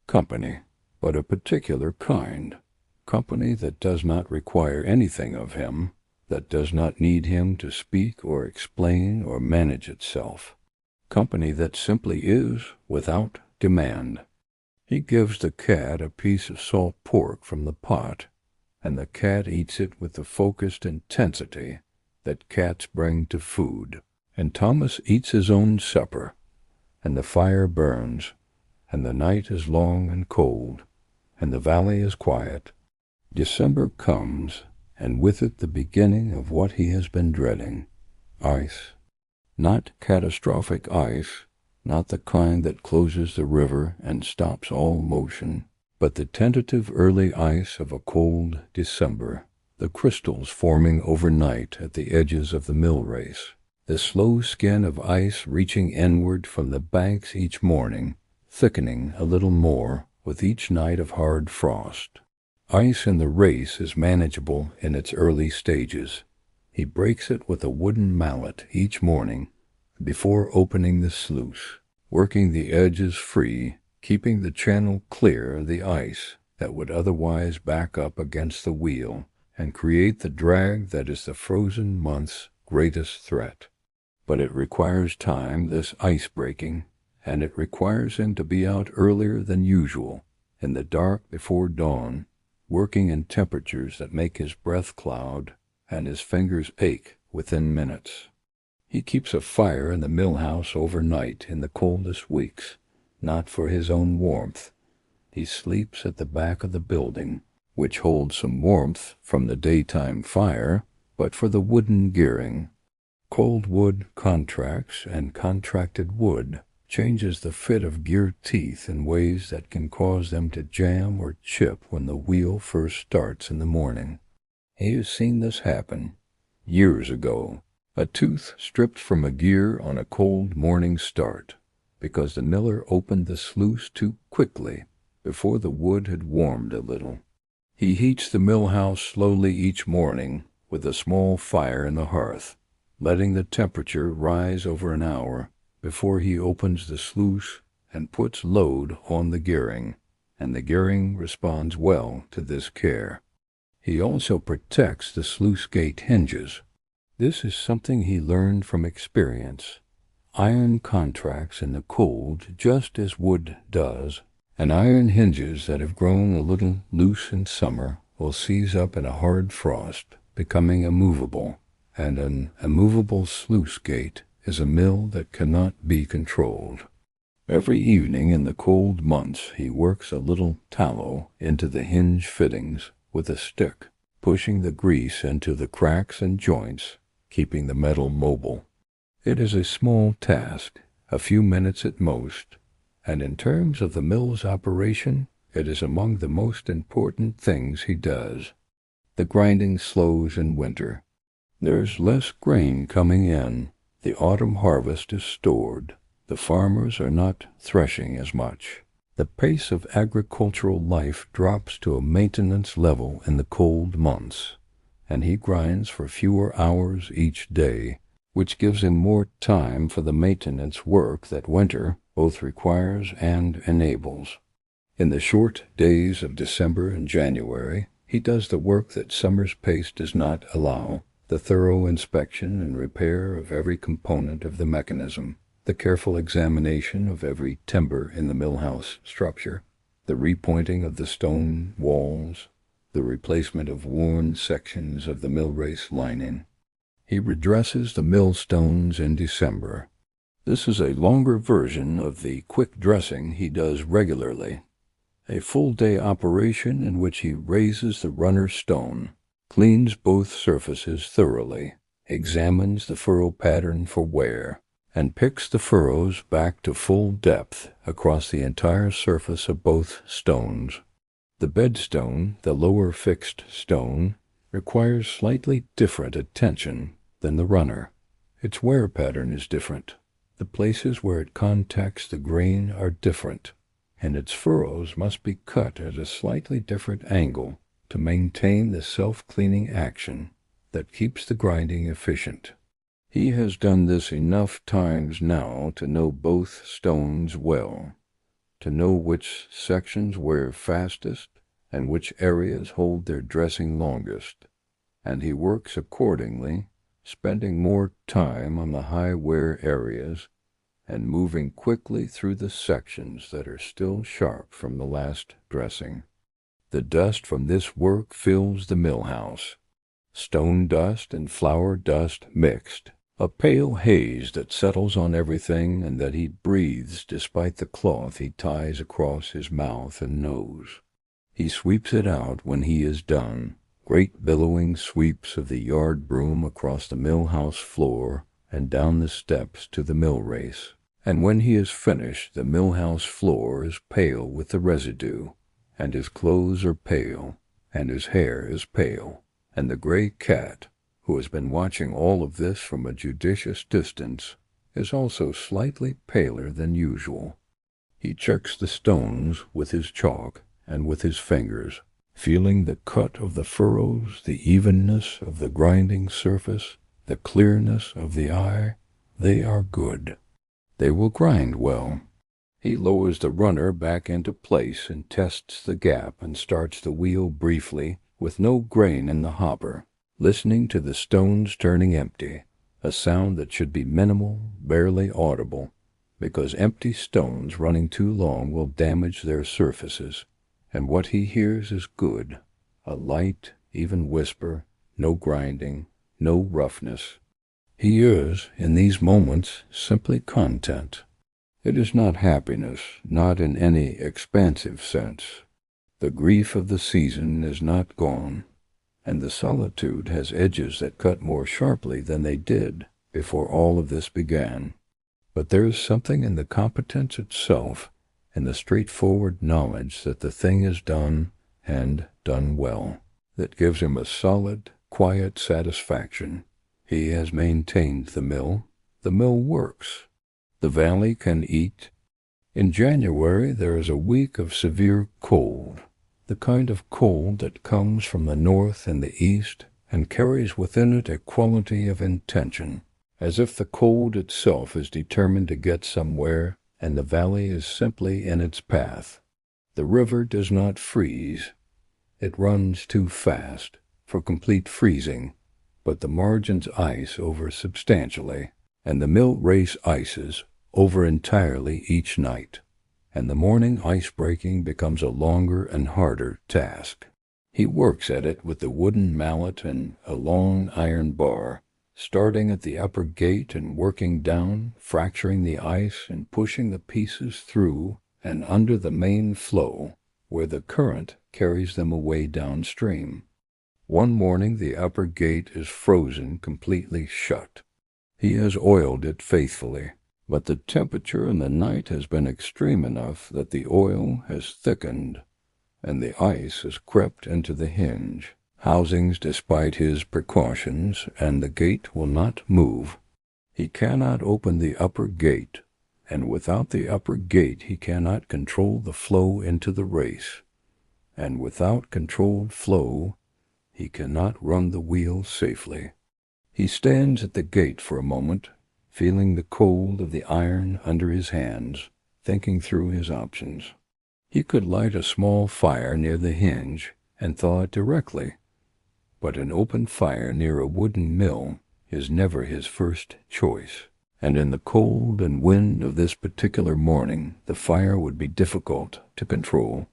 Company, but a particular kind. Company that does not require anything of him, that does not need him to speak or explain or manage itself. Company that simply is without demand. He gives the cat a piece of salt pork from the pot, and the cat eats it with the focused intensity that cats bring to food. And Thomas eats his own supper, and the fire burns, and the night is long and cold, and the valley is quiet. December comes, and with it the beginning of what he has been dreading. Ice. Not catastrophic ice, not the kind that closes the river and stops all motion, but the tentative early ice of a cold December, the crystals forming overnight at the edges of the mill race, the slow skin of ice reaching inward from the banks each morning, thickening a little more with each night of hard frost. Ice in the race is manageable in its early stages. He breaks it with a wooden mallet each morning before opening the sluice, working the edges free, keeping the channel clear of the ice that would otherwise back up against the wheel and create the drag that is the frozen month's greatest threat. But it requires time, this ice breaking, and it requires him to be out earlier than usual, in the dark before dawn, working in temperatures that make his breath cloud and his fingers ache within minutes. He keeps a fire in the mill house overnight in the coldest weeks, not for his own warmth. He sleeps at the back of the building, which holds some warmth from the daytime fire, but for the wooden gearing. Cold wood contracts, and contracted wood changes the fit of gear teeth in ways that can cause them to jam or chip when the wheel first starts in the morning. He has seen this happen years ago, a tooth stripped from a gear on a cold morning start, because the miller opened the sluice too quickly before the wood had warmed a little. He heats the mill house slowly each morning with a small fire in the hearth, letting the temperature rise over an hour before he opens the sluice and puts load on the gearing, and the gearing responds well to this care. He also protects the sluice gate hinges. This is something he learned from experience. Iron contracts in the cold just as wood does, and iron hinges that have grown a little loose in summer will seize up in a hard frost, becoming immovable, and an immovable sluice gate is a mill that cannot be controlled. Every evening in the cold months he works a little tallow into the hinge fittings with a stick, pushing the grease into the cracks and joints, keeping the metal mobile. It is a small task, a few minutes at most, and in terms of the mill's operation, it is among the most important things he does. The grinding slows in winter. There's less grain coming in. The autumn harvest is stored. The farmers are not threshing as much. The pace of agricultural life drops to a maintenance level in the cold months, and he grinds for fewer hours each day, which gives him more time for the maintenance work that winter both requires and enables. In the short days of December and January, he does the work that summer's pace does not allow, the thorough inspection and repair of every component of the mechanism, the careful examination of every timber in the mill house structure, the repointing of the stone walls, the replacement of worn sections of the mill race lining. He redresses the millstones in December. This is a longer version of the quick dressing he does regularly, a full-day operation in which he raises the runner stone, cleans both surfaces thoroughly, examines the furrow pattern for wear, and picks the furrows back to full depth across the entire surface of both stones. The bedstone, the lower fixed stone, requires slightly different attention than the runner. Its wear pattern is different. The places where it contacts the grain are different, and its furrows must be cut at a slightly different angle to maintain the self-cleaning action that keeps the grinding efficient. He has done this enough times now to know both stones well, to know which sections wear fastest and which areas hold their dressing longest, and he works accordingly, spending more time on the high wear areas and moving quickly through the sections that are still sharp from the last dressing. The dust from this work fills the mill house, stone dust and flour dust mixed, a pale haze that settles on everything and that he breathes despite the cloth he ties across his mouth and nose. He sweeps it out when he is done, great billowing sweeps of the yard broom across the mill house floor and down the steps to the mill race. And when he is finished, the mill house floor is pale with the residue, and his clothes are pale, and his hair is pale, and the gray cat, who has been watching all of this from a judicious distance, is also slightly paler than usual. He checks the stones with his chalk and with his fingers, feeling the cut of the furrows, the evenness of the grinding surface, the clearness of the eye. They are good. They will grind well. He lowers the runner back into place and tests the gap and starts the wheel briefly with no grain in the hopper, listening to the stones turning empty, a sound that should be minimal, barely audible, because empty stones running too long will damage their surfaces, and what he hears is good, a light, even whisper, no grinding, no roughness. He is, in these moments, simply content. It is not happiness, not in any expansive sense. The grief of the season is not gone, and the solitude has edges that cut more sharply than they did before all of this began. But there is something in the competence itself, in the straightforward knowledge that the thing is done, and done well, that gives him a solid, quiet satisfaction. He has maintained the mill. The mill works. The valley can eat. In January there is a week of severe cold, the kind of cold that comes from the north and the east and carries within it a quality of intention, as if the cold itself is determined to get somewhere and the valley is simply in its path. The river does not freeze. It runs too fast for complete freezing, but the margins ice over substantially, and the mill race ices over entirely each night, and the morning ice-breaking becomes a longer and harder task. He works at it with the wooden mallet and a long iron bar, starting at the upper gate and working down, fracturing the ice and pushing the pieces through and under the main flow, where the current carries them away downstream. One morning the upper gate is frozen completely shut. He has oiled it faithfully, but the temperature in the night has been extreme enough that the oil has thickened, and the ice has crept into the hinge housings despite his precautions, and the gate will not move. He cannot open the upper gate, and without the upper gate he cannot control the flow into the race, and without controlled flow he cannot run the wheel safely. He stands at the gate for a moment, feeling the cold of the iron under his hands, thinking through his options. He could light a small fire near the hinge and thaw it directly, but an open fire near a wooden mill is never his first choice, and in the cold and wind of this particular morning the fire would be difficult to control.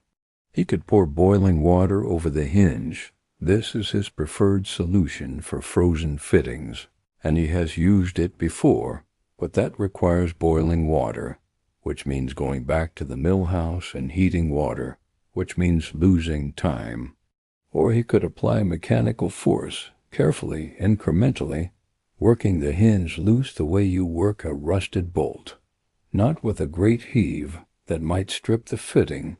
He could pour boiling water over the hinge. This is his preferred solution for frozen fittings, and he has used it before, but that requires boiling water, which means going back to the mill house and heating water, which means losing time. Or he could apply mechanical force, carefully, incrementally, working the hinge loose the way you work a rusted bolt, not with a great heave that might strip the fitting,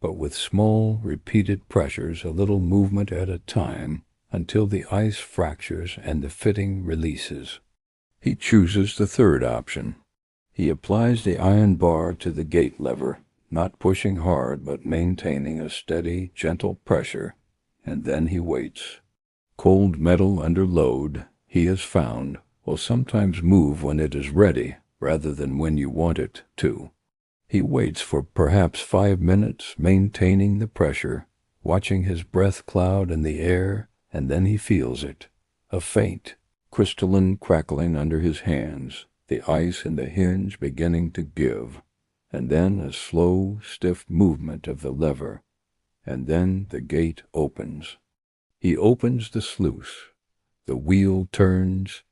but with small, repeated pressures, a little movement at a time, until the ice fractures and the fitting releases. He chooses the third option. He applies the iron bar to the gate lever, not pushing hard but maintaining a steady, gentle pressure, and then he waits. Cold metal under load, he has found, will sometimes move when it is ready rather than when you want it to. He waits for perhaps 5 minutes, maintaining the pressure, watching his breath cloud in the air, and then he feels it, a faint, crystalline crackling under his hands, the ice in the hinge beginning to give, and then a slow, stiff movement of the lever, and then the gate opens. He opens the sluice. The wheel turns.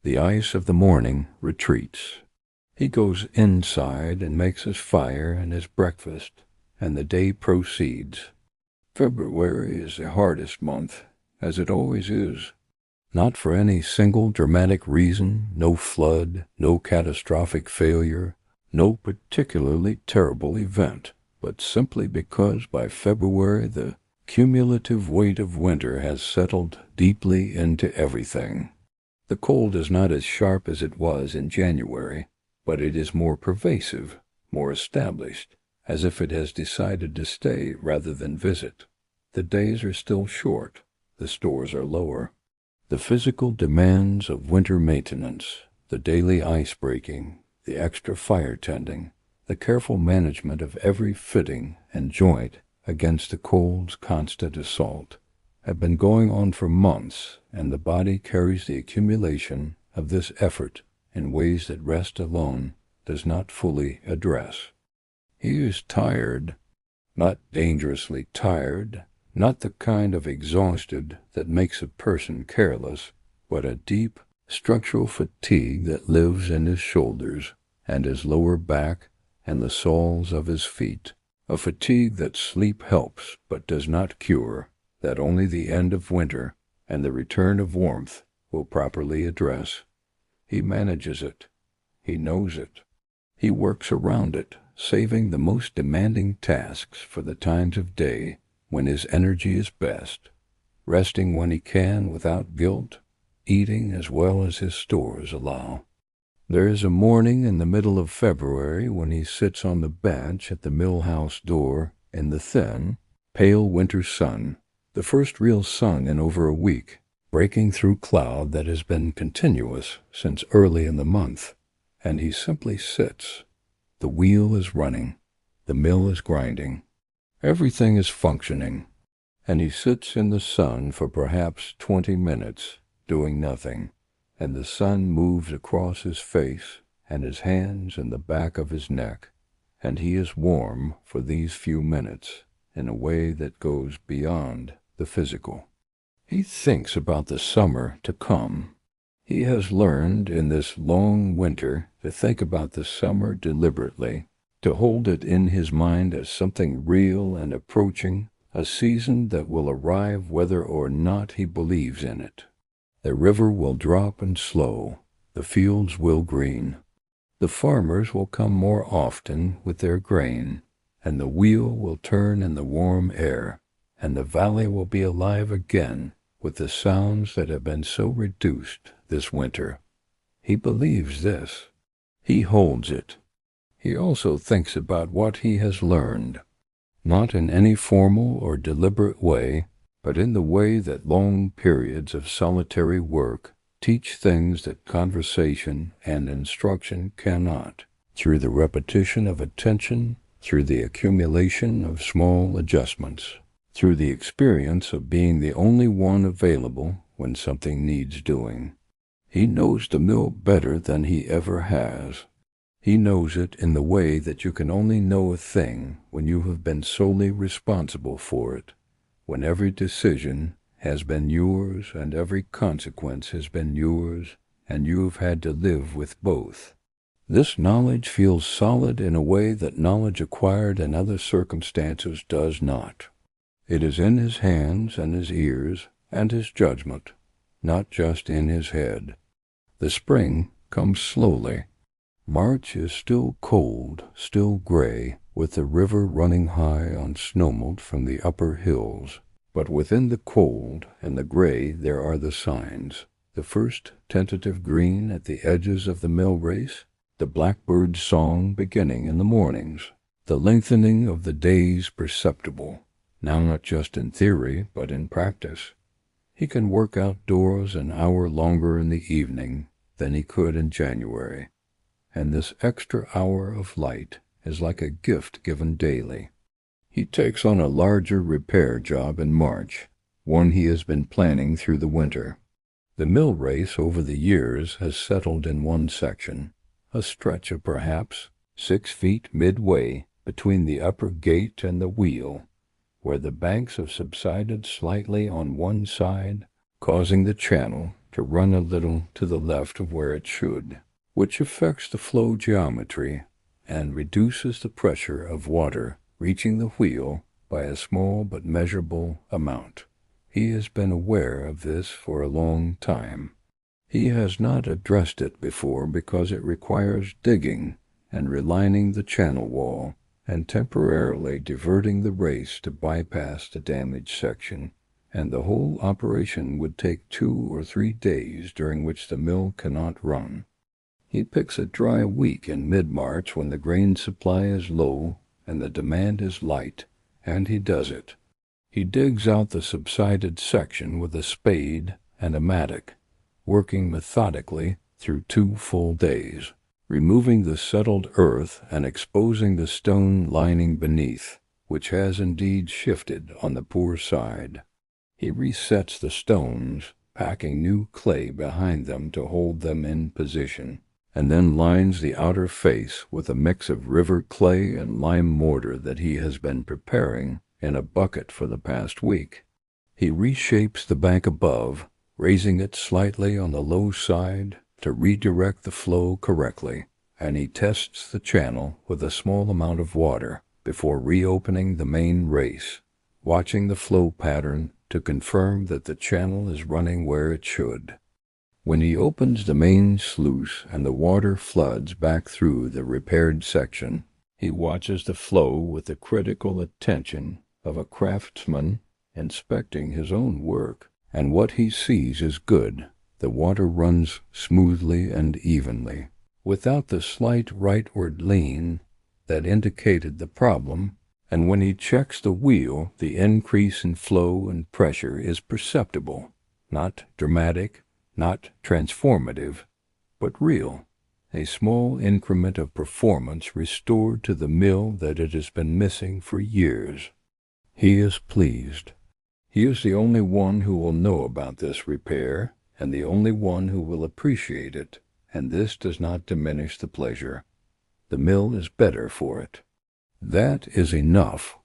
The ice of the morning retreats. He goes inside and makes his fire and his breakfast, and the day proceeds. February is the hardest month, as it always is. Not for any single dramatic reason, no flood, no catastrophic failure, no particularly terrible event, but simply because by February the cumulative weight of winter has settled deeply into everything. The cold is not as sharp as it was in January, but it is more pervasive, more established, as if it has decided to stay rather than visit. The days are still short, the stores are lower. The physical demands of winter maintenance, the daily ice breaking, the extra fire tending, the careful management of every fitting and joint against the cold's constant assault, have been going on for months, and the body carries the accumulation of this effort in ways that rest alone does not fully address. He is tired, not dangerously tired, not the kind of exhausted that makes a person careless, but a deep, structural fatigue that lives in his shoulders and his lower back and the soles of his feet, a fatigue that sleep helps but does not cure, that only the end of winter and the return of warmth will properly address. He manages it. He knows it. He works around it, saving the most demanding tasks for the times of day when his energy is best, resting when he can without guilt, eating as well as his stores allow. There is a morning in the middle of February when he sits on the bench at the mill house door in the thin, pale winter sun, the first real sun in over a week, breaking through cloud that has been continuous since early in the month, and he simply sits. The wheel is running. The mill is grinding. Everything is functioning, and he sits in the sun for perhaps 20 minutes, doing nothing, and the sun moves across his face and his hands and the back of his neck, and he is warm for these few minutes in a way that goes beyond the physical. He thinks about the summer to come. He has learned in this long winter to think about the summer deliberately, to hold it in his mind as something real and approaching, a season that will arrive whether or not he believes in it. The river will drop and slow, the fields will green, the farmers will come more often with their grain, and the wheel will turn in the warm air, and the valley will be alive again with the sounds that have been so reduced this winter. He believes this. He holds it. He also thinks about what he has learned, not in any formal or deliberate way, but in the way that long periods of solitary work teach things that conversation and instruction cannot, through the repetition of attention, through the accumulation of small adjustments, through the experience of being the only one available when something needs doing. He knows the mill better than he ever has. He knows it in the way that you can only know a thing when you have been solely responsible for it, when every decision has been yours and every consequence has been yours, and you have had to live with both. This knowledge feels solid in a way that knowledge acquired in other circumstances does not. It is in his hands and his ears and his judgment, not just in his head. The spring comes slowly. March is still cold, still gray, with the river running high on snowmelt from the upper hills. But within the cold and the gray there are the signs, the first tentative green at the edges of the mill race, the blackbird's song beginning in the mornings, the lengthening of the days perceptible, now not just in theory but in practice. He can work outdoors an hour longer in the evening than he could in January, and this extra hour of light is like a gift given daily. He takes on a larger repair job in March, one he has been planning through the winter. The mill race over the years has settled in one section, a stretch of perhaps 6 feet midway between the upper gate and the wheel, where the banks have subsided slightly on one side, causing the channel to run a little to the left of where it should, which affects the flow geometry and reduces the pressure of water reaching the wheel by a small but measurable amount. He has been aware of this for a long time. He has not addressed it before because it requires digging and relining the channel wall and temporarily diverting the race to bypass the damaged section, and the whole operation would take 2 or 3 days during which the mill cannot run. He picks a dry week in mid-March when the grain supply is low and the demand is light, and he does it. He digs out the subsided section with a spade and a mattock, working methodically through 2 full days, removing the settled earth and exposing the stone lining beneath, which has indeed shifted on the poor side. He resets the stones, packing new clay behind them to hold them in position, and then lines the outer face with a mix of river clay and lime mortar that he has been preparing in a bucket for the past week. He reshapes the bank above, raising it slightly on the low side to redirect the flow correctly, and he tests the channel with a small amount of water before reopening the main race, watching the flow pattern to confirm that the channel is running where it should. When he opens the main sluice and the water floods back through the repaired section, he watches the flow with the critical attention of a craftsman inspecting his own work, and what he sees is good. The water runs smoothly and evenly, without the slight rightward lean that indicated the problem, and when he checks the wheel, the increase in flow and pressure is perceptible, not dramatic, not transformative, but real, a small increment of performance restored to the mill that it has been missing for years. He is pleased. He is the only one who will know about this repair, and the only one who will appreciate it, and this does not diminish the pleasure. The mill is better for it. That is enough.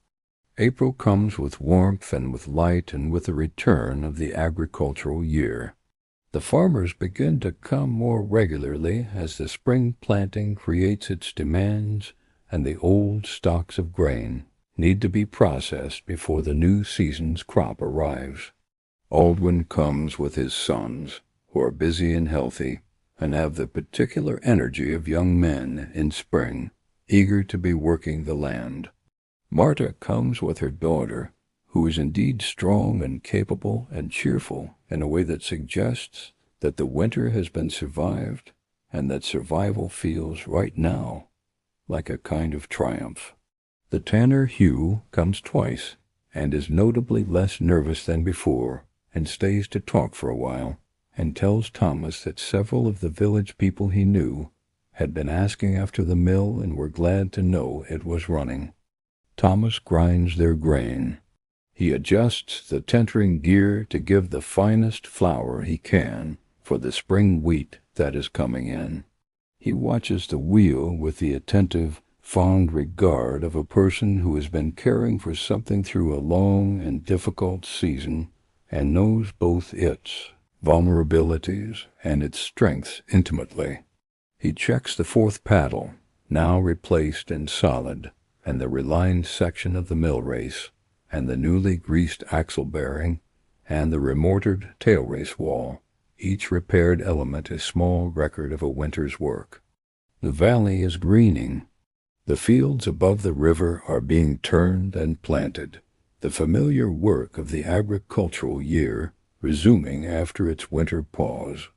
April comes with warmth and with light and with the return of the agricultural year. The farmers begin to come more regularly as the spring planting creates its demands, and the old stocks of grain need to be processed before the new season's crop arrives. Aldwin comes with his sons, who are busy and healthy, and have the particular energy of young men in spring, eager to be working the land. Marta comes with her daughter, who is indeed strong and capable and cheerful in a way that suggests that the winter has been survived and that survival feels right now like a kind of triumph. The tanner Hugh comes twice and is notably less nervous than before and stays to talk for a while and tells Thomas that several of the village people he knew had been asking after the mill and were glad to know it was running. Thomas grinds their grain. He adjusts the tentering gear to give the finest flour he can for the spring wheat that is coming in. He watches the wheel with the attentive, fond regard of a person who has been caring for something through a long and difficult season and knows both its vulnerabilities and its strengths intimately. He checks the fourth paddle, now replaced and solid, and the relined section of the mill race, and the newly greased axle bearing, and the remortared tail race wall, each repaired element a small record of a winter's work. The valley is greening. The fields above the river are being turned and planted, the familiar work of the agricultural year resuming after its winter pause.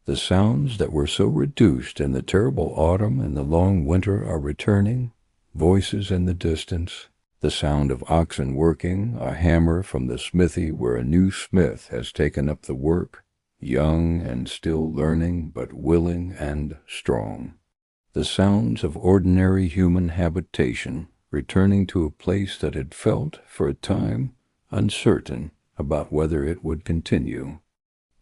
The sounds that were so reduced in the terrible autumn and the long winter are returning, voices in the distance, the sound of oxen working, a hammer from the smithy where a new smith has taken up the work, young and still learning, but willing and strong. The sounds of ordinary human habitation returning to a place that had felt, for a time, uncertain about whether it would continue.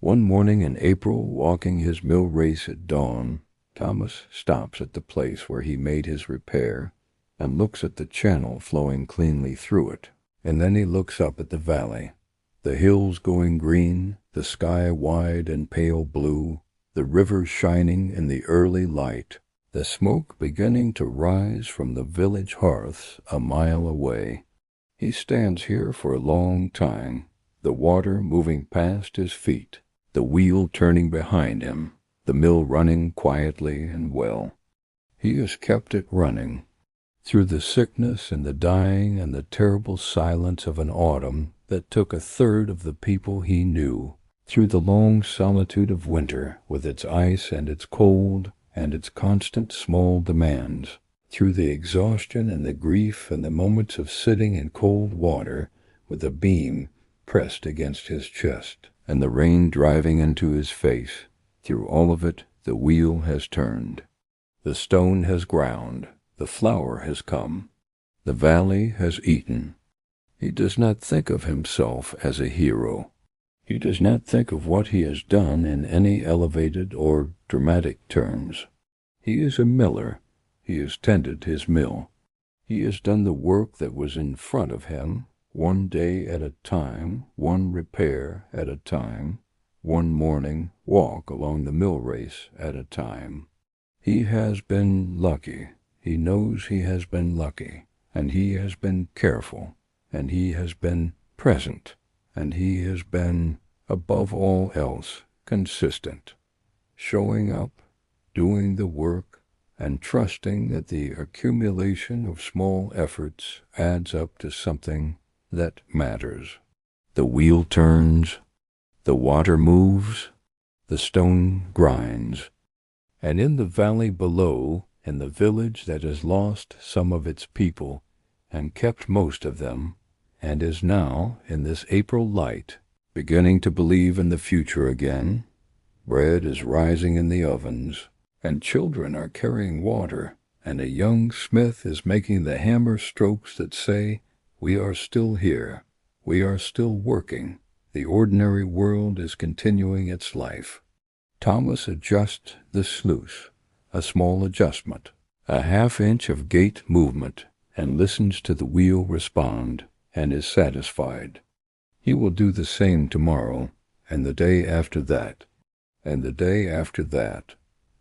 One morning in April, walking his mill race at dawn, Thomas stops at the place where he made his repair and looks at the channel flowing cleanly through it, and then he looks up at the valley, the hills going green, the sky wide and pale blue, the river shining in the early light, the smoke beginning to rise from the village hearths a mile away. He stands here for a long time, the water moving past his feet, the wheel turning behind him, the mill running quietly and well. He has kept it running. Through the sickness and the dying and the terrible silence of an autumn that took a third of the people he knew, through the long solitude of winter with its ice and its cold and its constant small demands, through the exhaustion and the grief and the moments of sitting in cold water with a beam pressed against his chest and the rain driving into his face, through all of it the wheel has turned. The stone has ground, the flower has come, the valley has eaten. He does not think of himself as a hero. He does not think of what he has done in any elevated or dramatic terms. He is a miller. He has tended his mill. He has done the work that was in front of him, one day at a time, one repair at a time, one morning walk along the mill race at a time. He has been lucky. He knows he has been lucky, and he has been careful, and he has been present, and he has been, above all else, consistent, showing up, doing the work, and trusting that the accumulation of small efforts adds up to something that matters. The wheel turns, the water moves, the stone grinds, and in the valley below, in the village that has lost some of its people and kept most of them, and is now, in this April light, beginning to believe in the future again, bread is rising in the ovens, and children are carrying water, and a young smith is making the hammer strokes that say, "We are still here, we are still working, the ordinary world is continuing its life." Thomas adjusts the sluice, a small adjustment, a half-inch of gait movement, and listens to the wheel respond, and is satisfied. He will do the same tomorrow, and the day after that, and the day after that.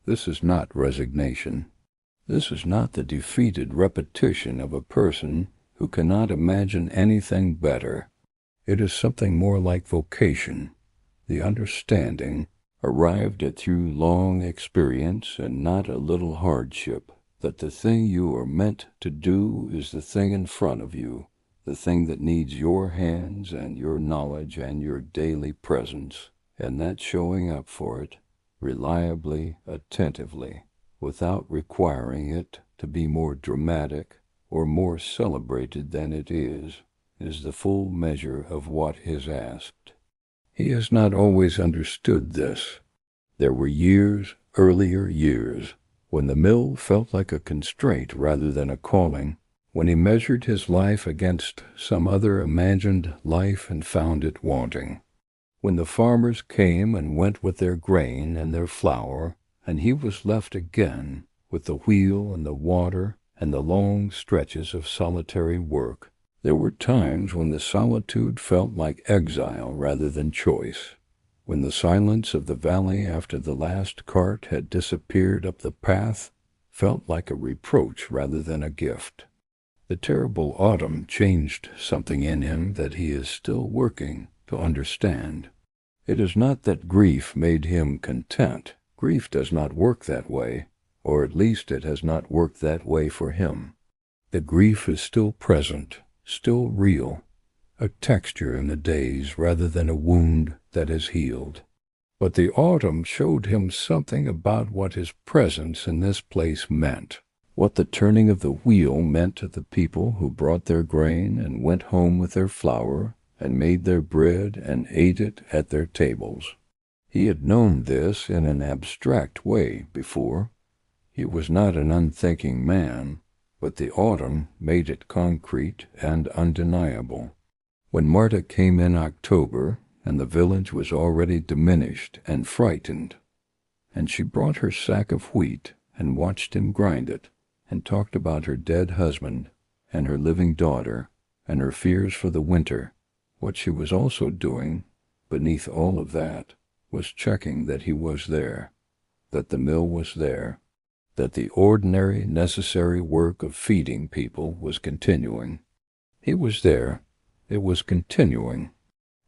This is not resignation. This is not the defeated repetition of a person who cannot imagine anything better. It is something more like vocation, the understanding, arrived at through long experience and not a little hardship, that the thing you are meant to do is the thing in front of you, the thing that needs your hands and your knowledge and your daily presence, and that showing up for it, reliably, attentively, without requiring it to be more dramatic or more celebrated than it is the full measure of what is asked. He has not always understood this. There were years, earlier years, when the mill felt like a constraint rather than a calling, when he measured his life against some other imagined life and found it wanting, when the farmers came and went with their grain and their flour, and he was left again with the wheel and the water and the long stretches of solitary work. There were times when the solitude felt like exile rather than choice, when the silence of the valley after the last cart had disappeared up the path felt like a reproach rather than a gift. The terrible autumn changed something in him that he is still working to understand. It is not that grief made him content. Grief does not work that way, or at least it has not worked that way for him. The grief is still present, still real, a texture in the days rather than a wound that is healed. But the autumn showed him something about what his presence in this place meant, what the turning of the wheel meant to the people who brought their grain and went home with their flour and made their bread and ate it at their tables. He had known this in an abstract way before. He was not an unthinking man, but the autumn made it concrete and undeniable. When Marta came in October, and the village was already diminished and frightened, and she brought her sack of wheat and watched him grind it, and talked about her dead husband and her living daughter and her fears for the winter, what she was also doing, beneath all of that, was checking that he was there, that the mill was there, that the ordinary, necessary work of feeding people was continuing. He was there. It was continuing.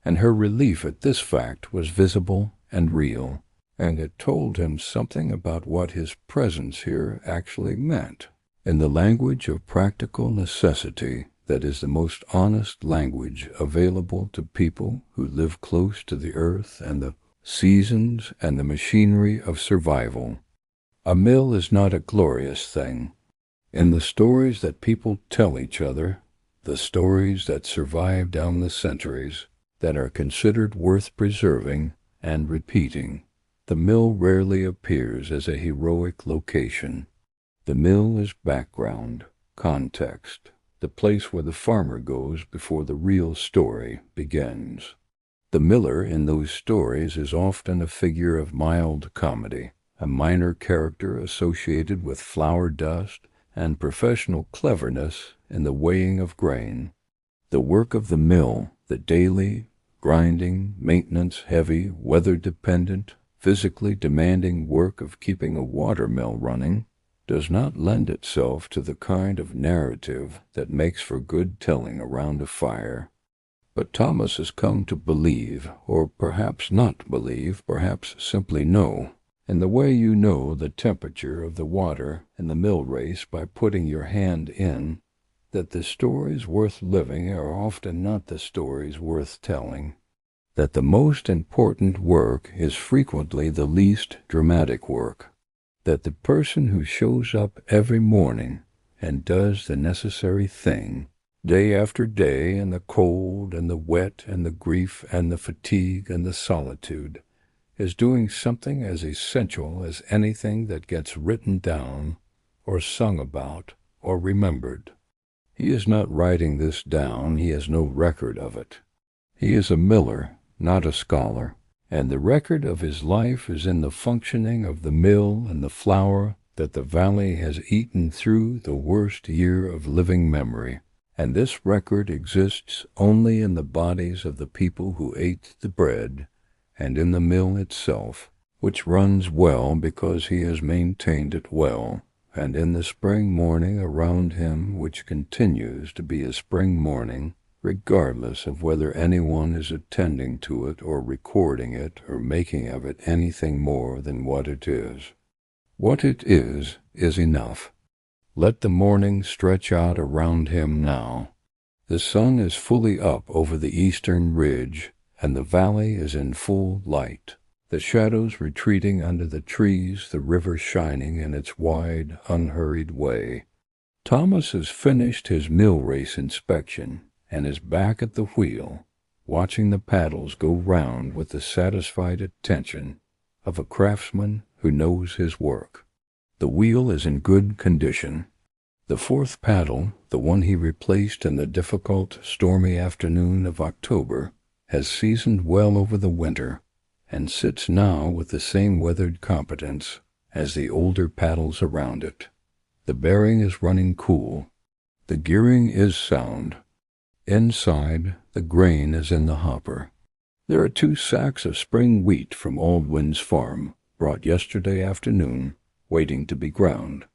And her relief at this fact was visible and real, and it told him something about what his presence here actually meant. In the language of practical necessity, that is the most honest language available to people who live close to the earth and the seasons and the machinery of survival. A mill is not a glorious thing. In the stories that people tell each other, the stories that survive down the centuries, that are considered worth preserving and repeating, the mill rarely appears as a heroic location. The mill is background, context, the place where the farmer goes before the real story begins. The miller in those stories is often a figure of mild comedy, a minor character associated with flour dust and professional cleverness in the weighing of grain. The work of the mill, the daily, grinding, maintenance-heavy, weather-dependent, physically demanding work of keeping a watermill running, does not lend itself to the kind of narrative that makes for good telling around a fire. But Thomas has come to believe, or perhaps not believe, perhaps simply know, in the way you know the temperature of the water in the mill race by putting your hand in, that the stories worth living are often not the stories worth telling, that the most important work is frequently the least dramatic work, that the person who shows up every morning and does the necessary thing, day after day, in the cold and the wet and the grief and the fatigue and the solitude, is doing something as essential as anything that gets written down or sung about or remembered. He is not writing this down, he has no record of it. He is a miller, not a scholar, and the record of his life is in the functioning of the mill and the flour that the valley has eaten through the worst year of living memory, and this record exists only in the bodies of the people who ate the bread, and in the mill itself, which runs well because he has maintained it well, and in the spring morning around him, which continues to be a spring morning, regardless of whether anyone is attending to it or recording it or making of it anything more than what it is. What it is enough. Let the morning stretch out around him now. The sun is fully up over the eastern ridge, and the valley is in full light, the shadows retreating under the trees, the river shining in its wide, unhurried way. Thomas has finished his mill race inspection and is back at the wheel, watching the paddles go round with the satisfied attention of a craftsman who knows his work. The wheel is in good condition. The fourth paddle, the one he replaced in the difficult, stormy afternoon of October, has seasoned well over the winter, and sits now with the same weathered competence as the older paddles around it. The bearing is running cool. The gearing is sound. Inside, the grain is in the hopper. There are 2 sacks of spring wheat from Aldwin's farm, brought yesterday afternoon, waiting to be ground.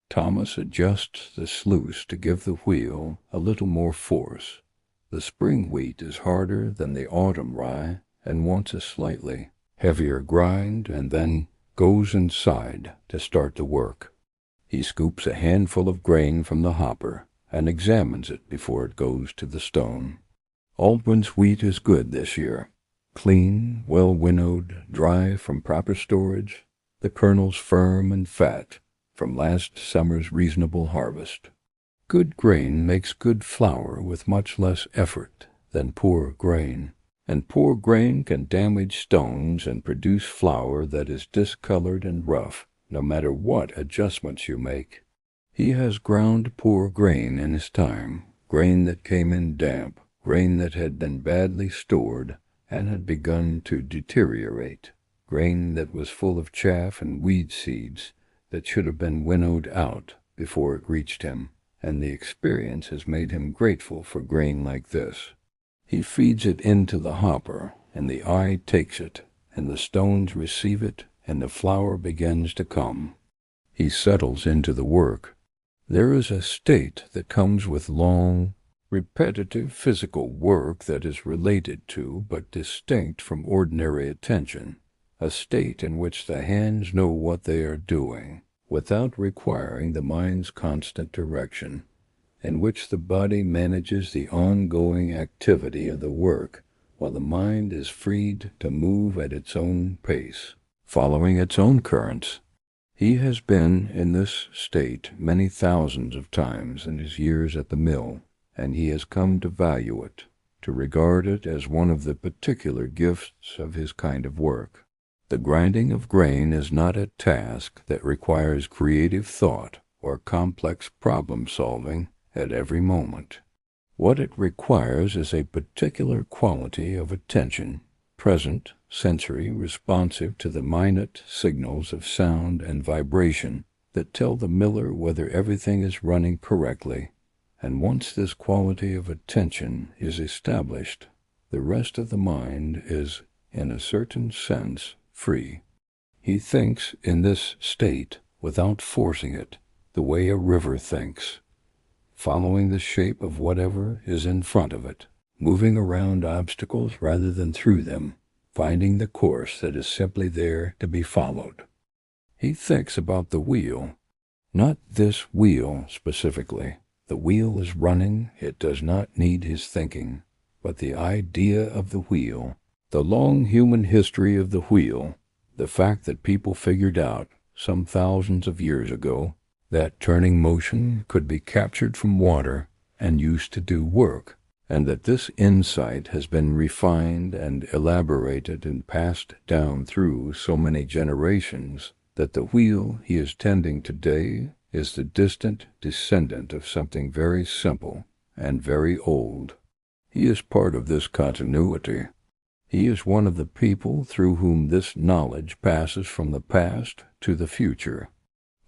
Thomas adjusts the sluice to give the wheel a little more force. The spring wheat is harder than the autumn rye and wants a slightly heavier grind, and then goes inside to start the work. He scoops a handful of grain from the hopper and examines it before it goes to the stone. Aldwin's wheat is good this year. Clean, well winnowed, dry from proper storage, the kernels firm and fat from last summer's reasonable harvest. Good grain makes good flour with much less effort than poor grain, and poor grain can damage stones and produce flour that is discolored and rough, no matter what adjustments you make. He has ground poor grain in his time, grain that came in damp, grain that had been badly stored and had begun to deteriorate, grain that was full of chaff and weed seeds that should have been winnowed out before it reached him, and the experience has made him grateful for grain like this. He feeds it into the hopper, and the eye takes it, and the stones receive it, and the flour begins to come. He settles into the work. There is a state that comes with long, repetitive physical work that is related to but distinct from ordinary attention, a state in which the hands know what they are doing, without requiring the mind's constant direction, in which the body manages the ongoing activity of the work, while the mind is freed to move at its own pace, following its own currents. He has been in this state many thousands of times in his years at the mill, and he has come to value it, to regard it as one of the particular gifts of his kind of work. The grinding of grain is not a task that requires creative thought or complex problem-solving at every moment. What it requires is a particular quality of attention, present, sensory, responsive to the minute signals of sound and vibration that tell the miller whether everything is running correctly, and once this quality of attention is established, the rest of the mind is, in a certain sense, free. He thinks in this state without forcing it, the way a river thinks, following the shape of whatever is in front of it, moving around obstacles rather than through them, finding the course that is simply there to be followed. He thinks about the wheel, not this wheel specifically. The wheel is running, it does not need his thinking, but the idea of the wheel, the long human history of the wheel, the fact that people figured out, some thousands of years ago, that turning motion could be captured from water and used to do work, and that this insight has been refined and elaborated and passed down through so many generations that the wheel he is tending today is the distant descendant of something very simple and very old. He is part of this continuity. He is one of the people through whom this knowledge passes from the past to the future.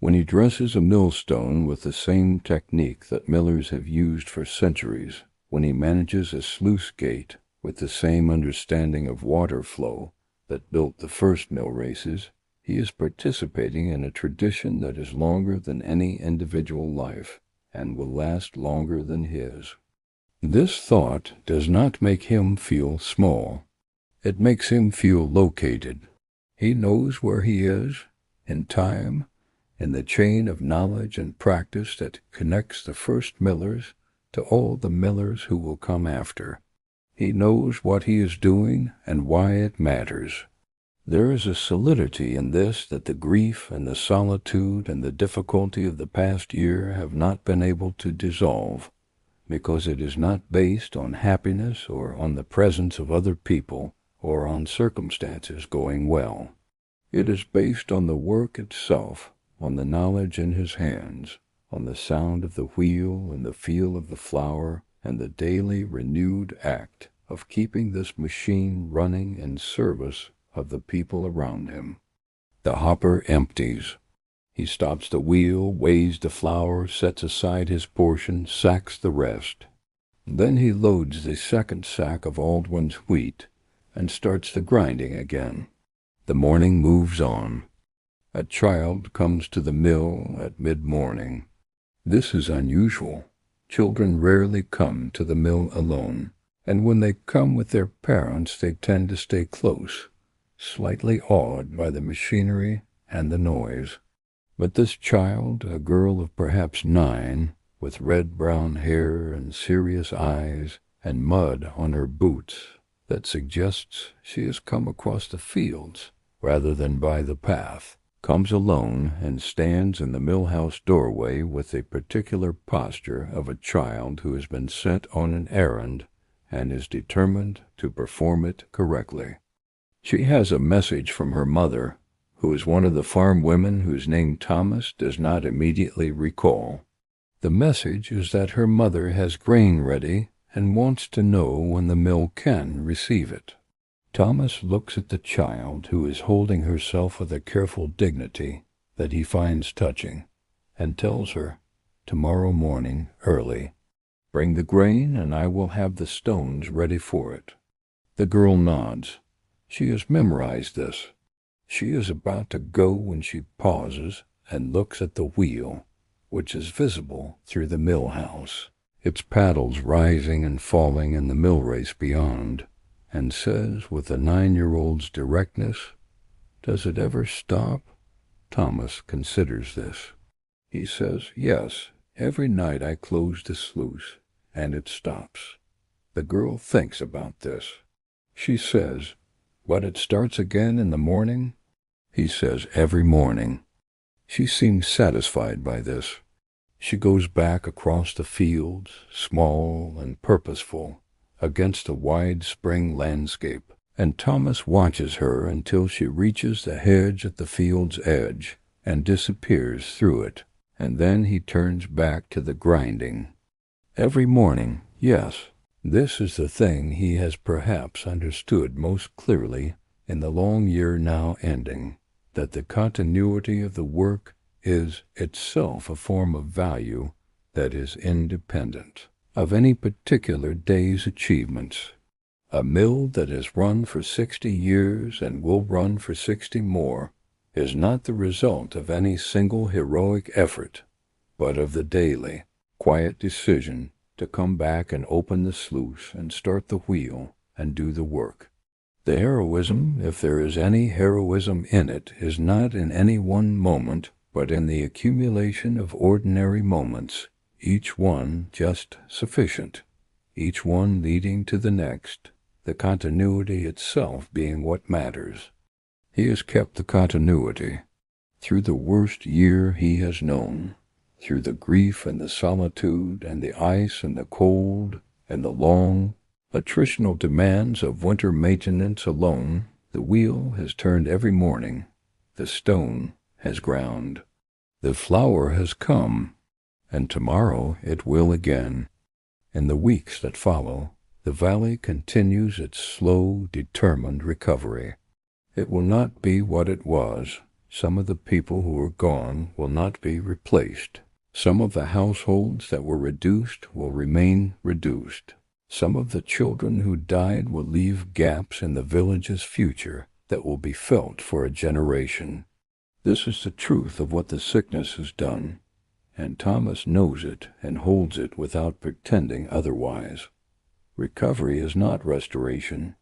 When he dresses a millstone with the same technique that millers have used for centuries, when he manages a sluice gate with the same understanding of water flow that built the first mill races, he is participating in a tradition that is longer than any individual life and will last longer than his. This thought does not make him feel small. It makes him feel located. He knows where he is, in time, in the chain of knowledge and practice that connects the first millers to all the millers who will come after. He knows what he is doing and why it matters. There is a solidity in this that the grief and the solitude and the difficulty of the past year have not been able to dissolve, because it is not based on happiness or on the presence of other people or on circumstances going well. It is based on the work itself, on the knowledge in his hands, on the sound of the wheel and the feel of the flour, and the daily renewed act of keeping this machine running in service of the people around him. The hopper empties. He stops the wheel, weighs the flour, sets aside his portion, sacks the rest. Then he loads the second sack of Aldwin's wheat and starts the grinding again. The morning moves on. A child comes to the mill at mid-morning. This is unusual. Children rarely come to the mill alone, and when they come with their parents they tend to stay close, slightly awed by the machinery and the noise. But this child, a girl of perhaps 9, with red-brown hair and serious eyes and mud on her boots that suggests she has come across the fields rather than by the path, comes alone and stands in the mill-house doorway with the particular posture of a child who has been sent on an errand and is determined to perform it correctly. She has a message from her mother, who is one of the farm women whose name Thomas does not immediately recall. The message is that her mother has grain ready and wants to know when the mill can receive it. Thomas looks at the child, who is holding herself with a careful dignity that he finds touching, and tells her, "Tomorrow morning, early, bring the grain and I will have the stones ready for it." The girl nods. She has memorized this. She is about to go when she pauses and looks at the wheel, which is visible through the mill house, its paddles rising and falling in the mill race beyond, and says with a 9-year-old's directness, "Does it ever stop?" Thomas considers this. He says, "Yes, every night I close the sluice, and it stops." The girl thinks about this. She says, "But it starts again in the morning?" He says, "Every morning." She seems satisfied by this. She goes back across the fields, small and purposeful, against the wide spring landscape, and Thomas watches her until she reaches the hedge at the field's edge and disappears through it, and then he turns back to the grinding. Every morning, yes, this is the thing he has perhaps understood most clearly in the long year now ending, that the continuity of the work is itself a form of value that is independent of any particular day's achievements. A mill that has run for 60 years and will run for 60 more is not the result of any single heroic effort, but of the daily, quiet decision to come back and open the sluice and start the wheel and do the work. The heroism, if there is any heroism in it, is not in any one moment, but in the accumulation of ordinary moments, each one just sufficient, each one leading to the next, the continuity itself being what matters. He has kept the continuity through the worst year he has known, through the grief and the solitude and the ice and the cold and the long, attritional demands of winter maintenance alone. The wheel has turned every morning, the stone has ground, the flower has come, and tomorrow it will again. In the weeks that follow, the valley continues its slow, determined recovery. It will not be what it was. Some of the people who are gone will not be replaced. Some of the households that were reduced will remain reduced. Some of the children who died will leave gaps in the village's future that will be felt for a generation. This is the truth of what the sickness has done, and Thomas knows it and holds it without pretending otherwise. Recovery is not restoration.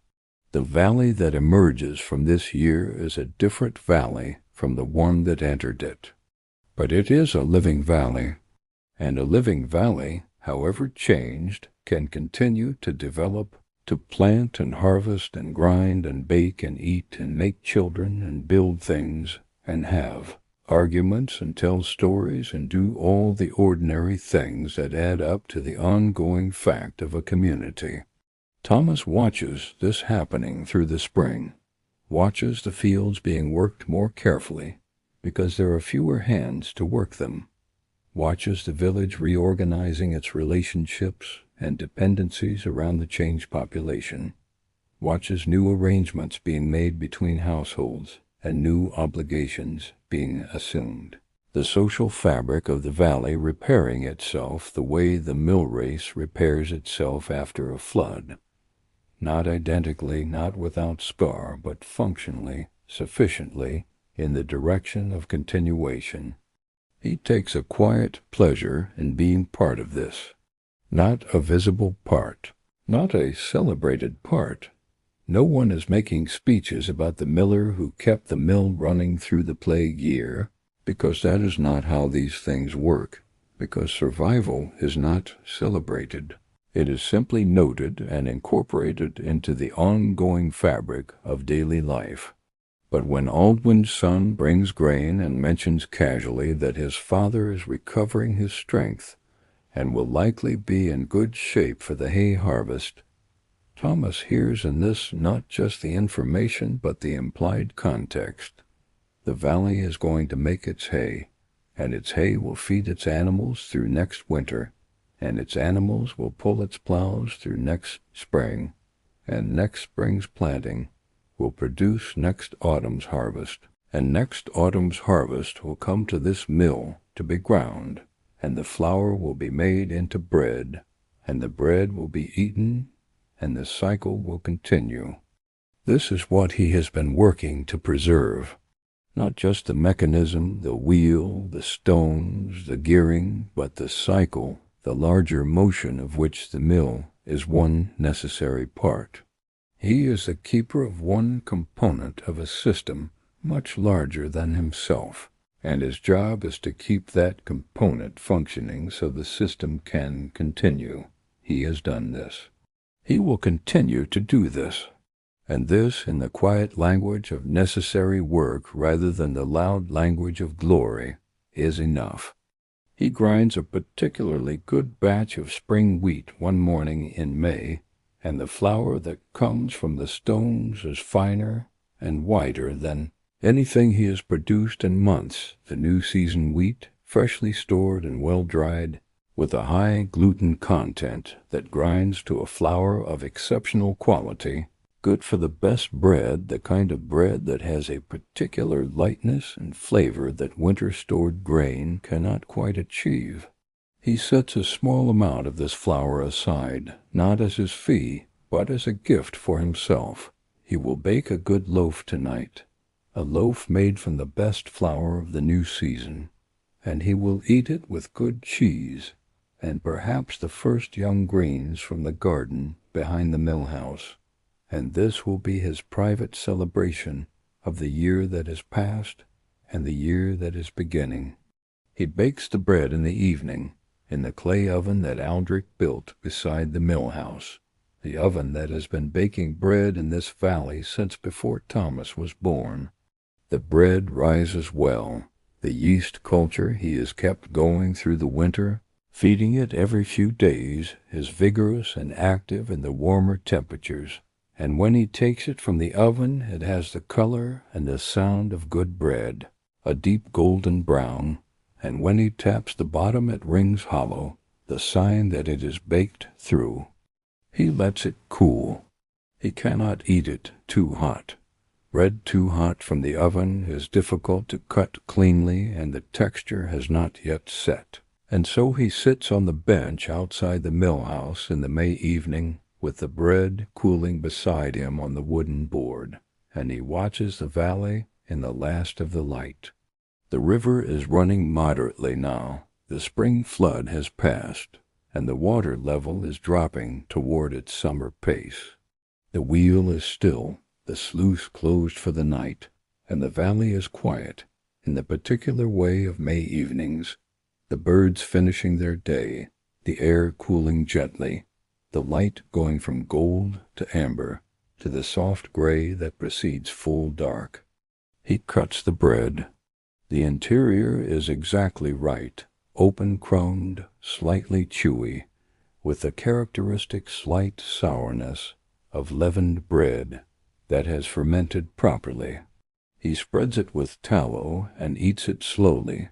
The valley that emerges from this year is a different valley from the one that entered it. But it is a living valley, and a living valley, however changed, can continue to develop, to plant and harvest and grind and bake and eat and make children and build things and have arguments and tell stories and do all the ordinary things that add up to the ongoing fact of a community. Thomas watches this happening through the spring, watches the fields being worked more carefully because there are fewer hands to work them, watches the village reorganizing its relationships and dependencies around the changed population, watches new arrangements being made between households and new obligations being assumed. The social fabric of the valley repairing itself the way the mill race repairs itself after a flood. Not identically, not without scar, but functionally, sufficiently, in the direction of continuation. He takes a quiet pleasure in being part of this. Not a visible part, not a celebrated part. No one is making speeches about the miller who kept the mill running through the plague year, because that is not how these things work, because survival is not celebrated. It is simply noted and incorporated into the ongoing fabric of daily life. But when Aldwin's son brings grain and mentions casually that his father is recovering his strength and will likely be in good shape for the hay harvest, Thomas hears in this not just the information but the implied context. The valley is going to make its hay, and its hay will feed its animals through next winter, and its animals will pull its plows through next spring, and next spring's planting will produce next autumn's harvest, and next autumn's harvest will come to this mill to be ground, and the flour will be made into bread, and the bread will be eaten, and the cycle will continue. This is what he has been working to preserve. Not just the mechanism, the wheel, the stones, the gearing, but the cycle, the larger motion of which the mill is one necessary part. He is the keeper of one component of a system much larger than himself, and his job is to keep that component functioning so the system can continue. He has done this. He will continue to do this, and this in the quiet language of necessary work rather than the loud language of glory is enough. He grinds a particularly good batch of spring wheat one morning in May, and the flour that comes from the stones is finer and whiter than anything he has produced in months. The new season wheat, freshly stored and well-dried, with a high gluten content that grinds to a flour of exceptional quality, good for the best bread, the kind of bread that has a particular lightness and flavor that winter-stored grain cannot quite achieve. He sets a small amount of this flour aside, not as his fee, but as a gift for himself. He will bake a good loaf tonight, a loaf made from the best flour of the new season, and he will eat it with good cheese, and perhaps the first young greens from the garden behind the mill house. And this will be his private celebration of the year that is past and the year that is beginning. He bakes the bread in the evening in the clay oven that Aldrich built beside the mill house, the oven that has been baking bread in this valley since before Thomas was born. The bread rises well. The yeast culture he has kept going through the winter, feeding it every few days, is vigorous and active in the warmer temperatures. And when he takes it from the oven, it has the color and the sound of good bread, a deep golden brown, and when he taps the bottom it rings hollow, the sign that it is baked through. He lets it cool. He cannot eat it too hot. Bread too hot from the oven is difficult to cut cleanly, and the texture has not yet set. And so he sits on the bench outside the mill house in the May evening, with the bread cooling beside him on the wooden board, and he watches the valley in the last of the light. The river is running moderately now. The spring flood has passed, and the water level is dropping toward its summer pace. The wheel is still, the sluice closed for the night, and the valley is quiet in the particular way of May evenings, the birds finishing their day, the air cooling gently, the light going from gold to amber to the soft gray that precedes full dark. He cuts the bread. The interior is exactly right, open-crumbed, slightly chewy, with the characteristic slight sourness of leavened bread that has fermented properly. He spreads it with tallow and eats it slowly,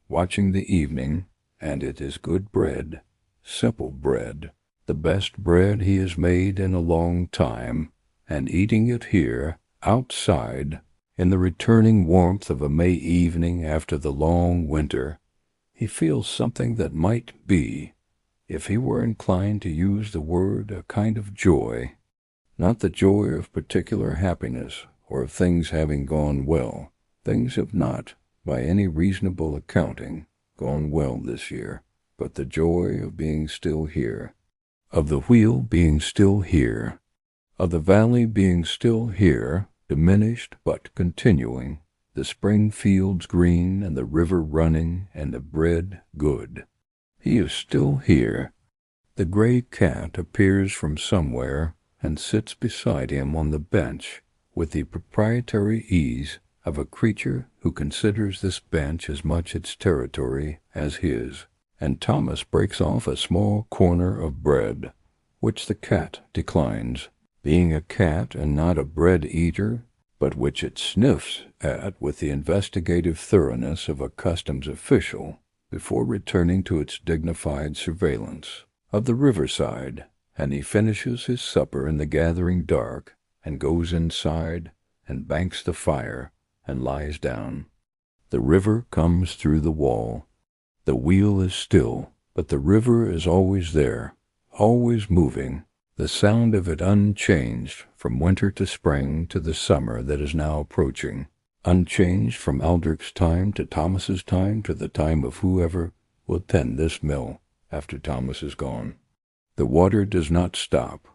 watching the evening, and it is good bread, simple bread, the best bread he has made in a long time, and eating it here, outside, in the returning warmth of a May evening after the long winter, he feels something that might be, if he were inclined to use the word, a kind of joy, not the joy of particular happiness or of things having gone well. Things have not, by any reasonable accounting, gone well this year, but the joy of being still here, of the wheel being still here, of the valley being still here, diminished but continuing, the spring fields green and the river running and the bread good. He is still here. The gray cat appears from somewhere and sits beside him on the bench with the proprietary ease of a creature who considers this bench as much its territory as his, and Thomas breaks off a small corner of bread, which the cat declines, being a cat and not a bread-eater, but which it sniffs at with the investigative thoroughness of a customs official before returning to its dignified surveillance of the riverside, and he finishes his supper in the gathering dark and goes inside and banks the fire and lies down. The river comes through the wall. The wheel is still, but the river is always there, always moving, the sound of it unchanged from winter to spring to the summer that is now approaching, unchanged from Aldrich's time to Thomas's time to the time of whoever will tend this mill after Thomas is gone. The water does not stop.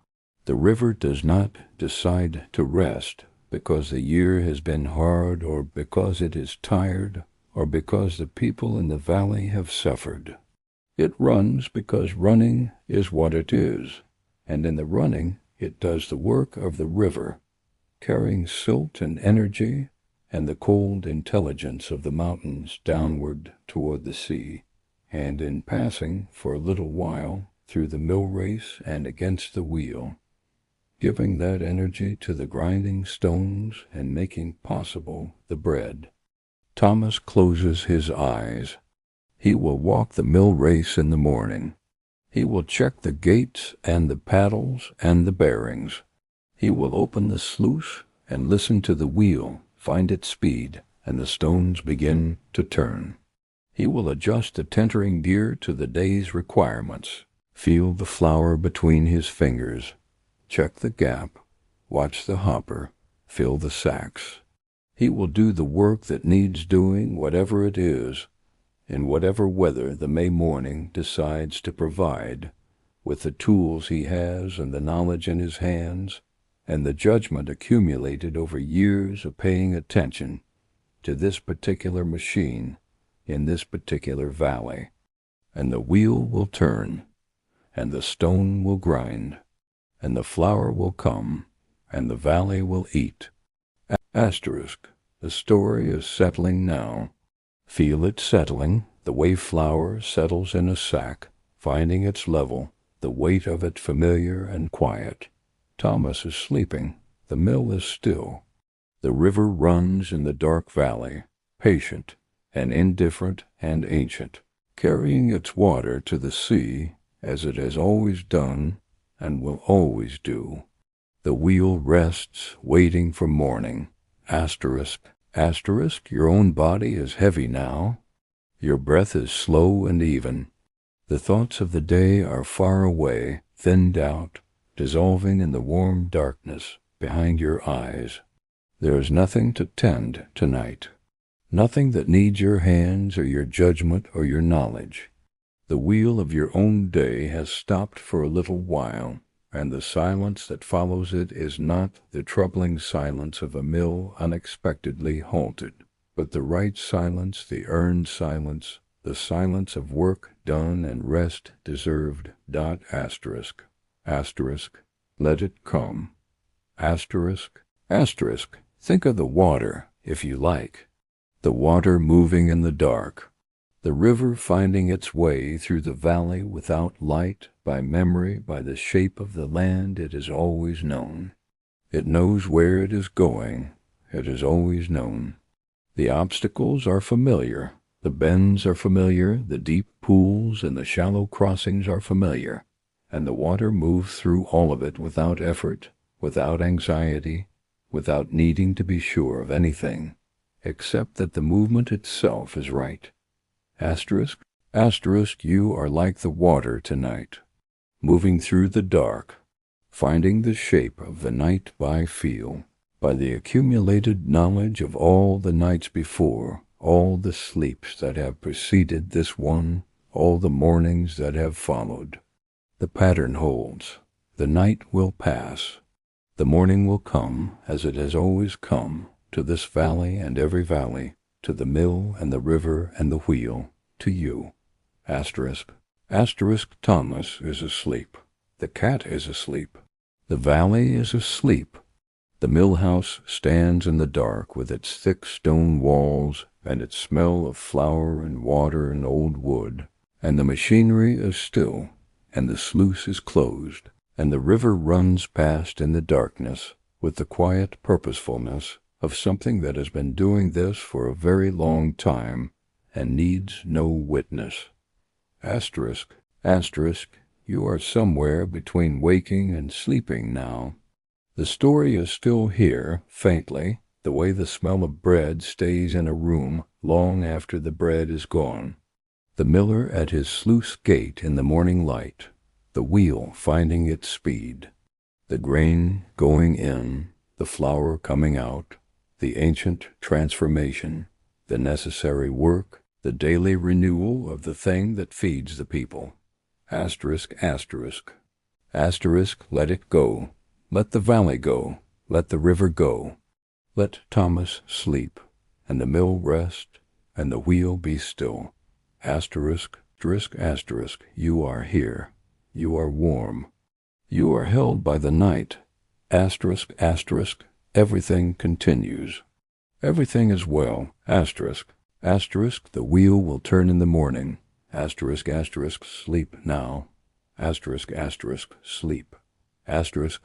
The river does not decide to rest because the year has been hard or because it is tired or because the people in the valley have suffered. It runs because running is what it is, and in the running it does the work of the river, carrying silt and energy and the cold intelligence of the mountains downward toward the sea, and in passing for a little while through the mill race and against the wheel, giving that energy to the grinding stones and making possible the bread. Thomas closes his eyes. He will walk the mill race in the morning. He will check the gates and the paddles and the bearings. He will open the sluice and listen to the wheel find its speed, and the stones begin to turn. He will adjust the tentering gear to the day's requirements, feel the flour between his fingers, check the gap, watch the hopper, fill the sacks. He will do the work that needs doing, whatever it is, in whatever weather the May morning decides to provide, with the tools he has and the knowledge in his hands, and the judgment accumulated over years of paying attention to this particular machine in this particular valley. And the wheel will turn, and the stone will grind, and the flour will come, and the valley will eat. Asterisk. The story is settling now. Feel it settling, the way flour settles in a sack, finding its level, the weight of it familiar and quiet. Thomas is sleeping. The mill is still. The river runs in the dark valley, patient and indifferent and ancient, carrying its water to the sea as it has always done and will always do. The wheel rests, waiting for morning. Asterisk. Asterisk, your own body is heavy now. Your breath is slow and even. The thoughts of the day are far away, thinned out, dissolving in the warm darkness behind your eyes. There is nothing to tend tonight, nothing that needs your hands or your judgment or your knowledge. The wheel of your own day has stopped for a little while, and the silence that follows it is not the troubling silence of a mill unexpectedly halted, but the right silence, the earned silence, the silence of work done and rest deserved. Asterisk. Asterisk. Let it come. Asterisk. Asterisk. Think of the water, if you like. The water moving in the dark. The river finding its way through the valley without light, by memory, by the shape of the land it has always known. It knows where it is going. It has always known. The obstacles are familiar. The bends are familiar. The deep pools and the shallow crossings are familiar. And the water moves through all of it without effort, without anxiety, without needing to be sure of anything, except that the movement itself is right. Asterisk. Asterisk, you are like the water tonight, moving through the dark, finding the shape of the night by feel, by the accumulated knowledge of all the nights before, all the sleeps that have preceded this one, all the mornings that have followed. The pattern holds. The night will pass. The morning will come as it has always come, to this valley and every valley, to the mill and the river and the wheel, to you. Asterisk. Asterisk Thomas is asleep. The cat is asleep. The valley is asleep. The mill house stands in the dark with its thick stone walls and its smell of flour and water and old wood, and the machinery is still, and the sluice is closed, and the river runs past in the darkness with the quiet purposefulness of something that has been doing this for a very long time and needs no witness. Asterisk. Asterisk. You are somewhere between waking and sleeping now. The story is still here, faintly, the way the smell of bread stays in a room long after the bread is gone. The miller at his sluice gate in the morning light, the wheel finding its speed, the grain going in, the flour coming out, the ancient transformation, the necessary work, the daily renewal of the thing that feeds the people. Asterisk, asterisk. Asterisk, let it go. Let the valley go. Let the river go. Let Thomas sleep, and the mill rest, and the wheel be still. Asterisk, asterisk, asterisk. You are here. You are warm. You are held by the night. Asterisk, asterisk. Everything continues. Everything is well. Asterisk. Asterisk, the wheel will turn in the morning. Asterisk, asterisk, sleep now. Asterisk, asterisk, sleep. Asterisk,